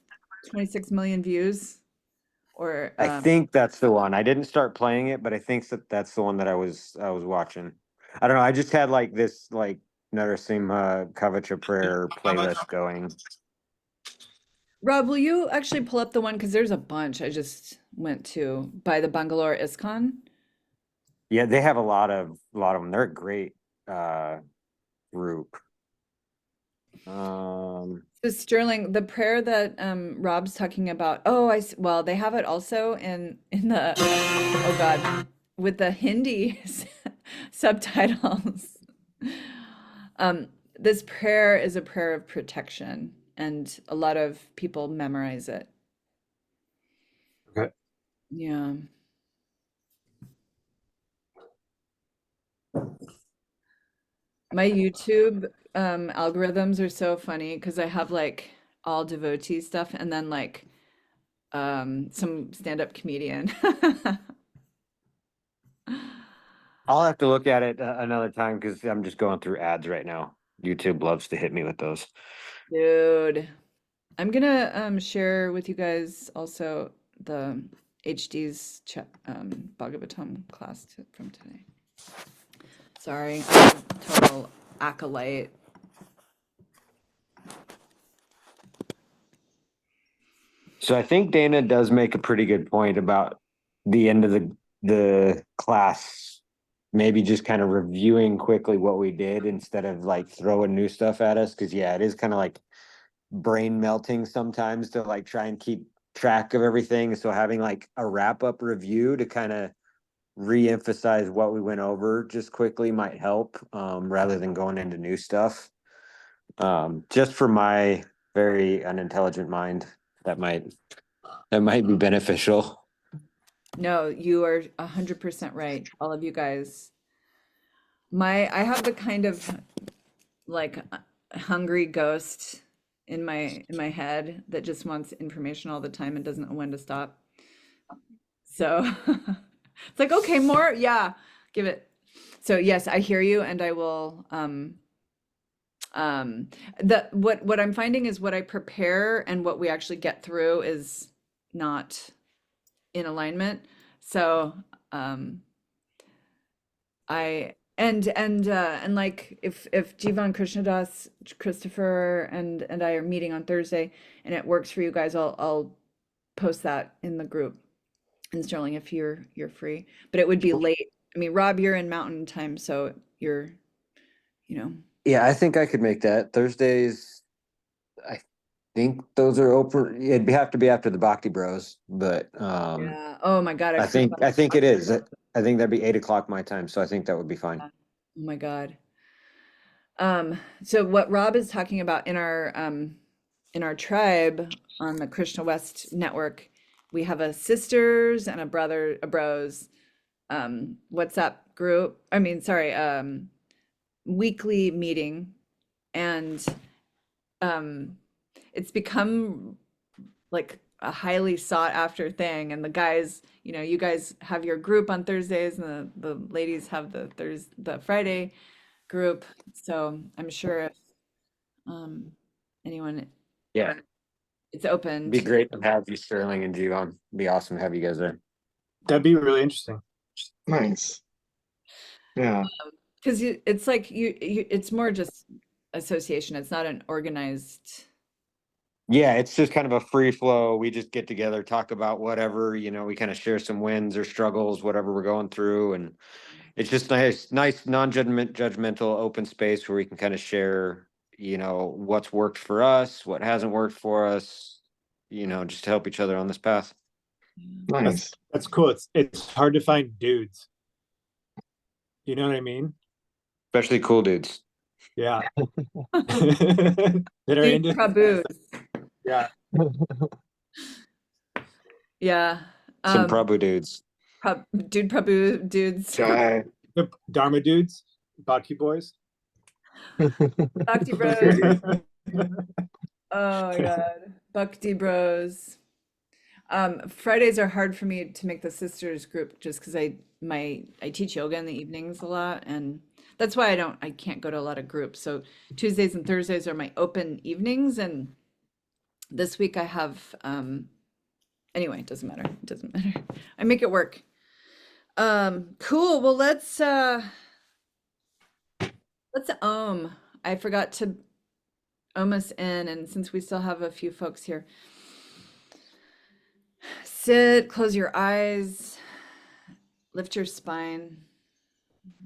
26 million views? Or I think that's the one. I didn't start playing it, but I think that's the one that I was watching. I don't know. I just had like this like Narasimha Kavacha prayer playlist going. Rob, will you actually pull up the one? Because there's a bunch I just went to by the Bangalore ISKCON. Yeah, they have a lot of them. They're a great group. So Sterling, the prayer that Rob's talking about. Oh, well, they have it also in the oh God, with the Hindi subtitles. This prayer is a prayer of protection, and a lot of people memorize it. Okay. Yeah. My YouTube algorithms are so funny because I have like all devotee stuff and then like some stand-up comedian. I'll have to look at it another time because I'm just going through ads right now. YouTube loves to hit me with those. Dude, I'm gonna share with you guys also the HD's Bhagavatam class from today. Sorry, I'm a total acolyte. So I think Dana does make a pretty good point about the end of the class, maybe just kind of reviewing quickly what we did instead of like throwing new stuff at us. Cause yeah, it is kind of like brain melting sometimes to like try and keep track of everything. So having like a wrap up review to kind of re-emphasize what we went over just quickly might help, rather than going into new stuff. Just for my very unintelligent mind, that might be beneficial. No, you are 100% right, all of you guys. I have the kind of like hungry ghost in my head that just wants information all the time and doesn't know when to stop. So it's like, okay, more, yeah, give it. So yes, I hear you, and I will what I'm finding is what I prepare and what we actually get through is not in alignment. So and like if Jivan Krishnadas, Christopher and I are meeting on Thursday and it works for you guys, I'll post that in the group. And Sterling, if you're free, but it would be late. I mean, Rob, you're in Mountain Time, so you're, you know. Yeah, I think I could make that. Thursdays, I think those are open. It'd have to be after the Bhakti Bros, but Yeah. Oh my God. I think it is. I think that'd be 8 o'clock my time, so I think that would be fine. Oh my God. So what Rob is talking about in our tribe on the Krishna West network, we have a sisters and a bros WhatsApp group. I mean, sorry, weekly meeting, and it's become like a highly sought after thing. And the guys, you know, you guys have your group on Thursdays, and the ladies have the Friday group. So I'm sure if anyone, Yeah, it's open. it'd be great to have you, Sterling and Jivan. Be awesome to have you guys there. That'd be really interesting. Nice. Yeah. Because it's like it's more just association. It's not an organized. Yeah, it's just kind of a free flow. We just get together, talk about whatever, you know, we kind of share some wins or struggles, whatever we're going through. And it's just nice, non-judgmental, open space where we can kind of share, you know, what's worked for us, what hasn't worked for us, you know, just to help each other on this path. Nice. That's cool. It's hard to find dudes. You know what I mean? Especially cool dudes. Yeah. That are Dude into Prabhus. yeah. Yeah. Some Prabhu dudes. Dude Prabhu dudes. Guy. The Dharma dudes, Bhakti boys. Bhakti bros. Oh my God. Bhakti bros. Fridays are hard for me to make the sisters group just because I teach yoga in the evenings a lot, and that's why I can't go to a lot of groups. So Tuesdays and Thursdays are my open evenings, and this week I have anyway, it doesn't matter. It doesn't matter. I make it work. Cool. Well, let's I forgot to us in, and since we still have a few folks here, sit, close your eyes, lift your spine,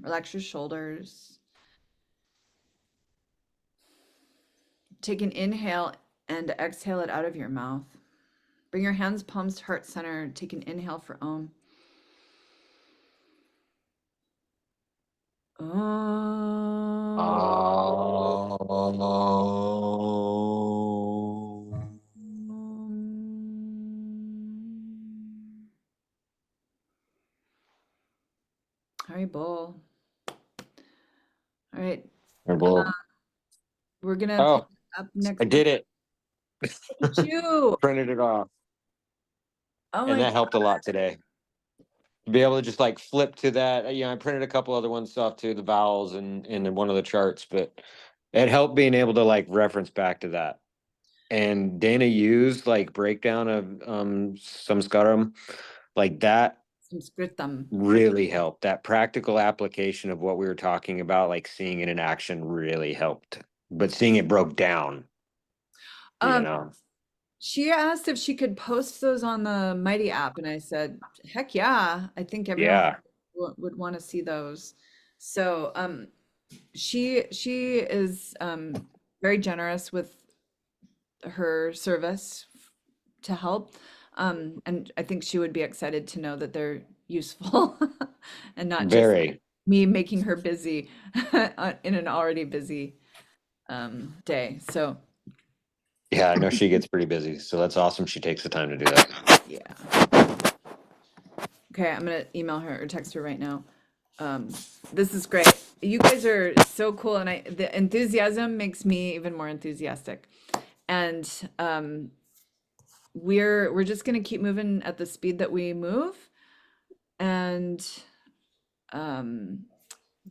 relax your shoulders. Take an inhale and exhale it out of your mouth. Bring your hands, palms to heart center. Take an inhale for Om. All right, Bull. All right. We're gonna Oh, up next. I did it. Look at you. Printed it off. Oh And my that helped a lot today. Be able to just like flip to that. You know, I printed a couple other ones off too, the vowels and in one of the charts, but it helped being able to like reference back to that. And Dana used like breakdown of samskaram, like that Sanskritam. really helped. That practical application of what we were talking about, like seeing it in action really helped. But seeing it broke down, you know. She asked if she could post those on the Mighty app, and I said, heck yeah, I think everyone would want to see those. So she is very generous with her service to help, and I think she would be excited to know that they're useful and not just me making her busy in an already busy day. So yeah, I know she gets pretty busy, so that's awesome. She takes the time to do that. Yeah. Okay, I'm gonna email her or text her right now. This is great. You guys are so cool, and the enthusiasm makes me even more enthusiastic. And we're just going to keep moving at the speed that we move, and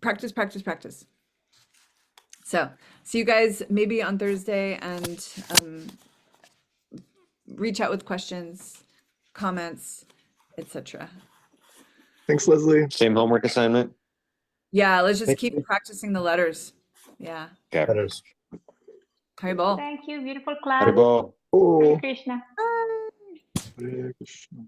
practice, practice, practice. So see you guys maybe on Thursday, and reach out with questions, comments, etc. Thanks, Leslie. Same homework assignment? Yeah, let's just Thank keep you. practicing the letters. Yeah. Okay. Letters. Haribol. Thank you. Beautiful Hare class. Bol. Oh. Hare Krishna. Bye. Hare Krishna.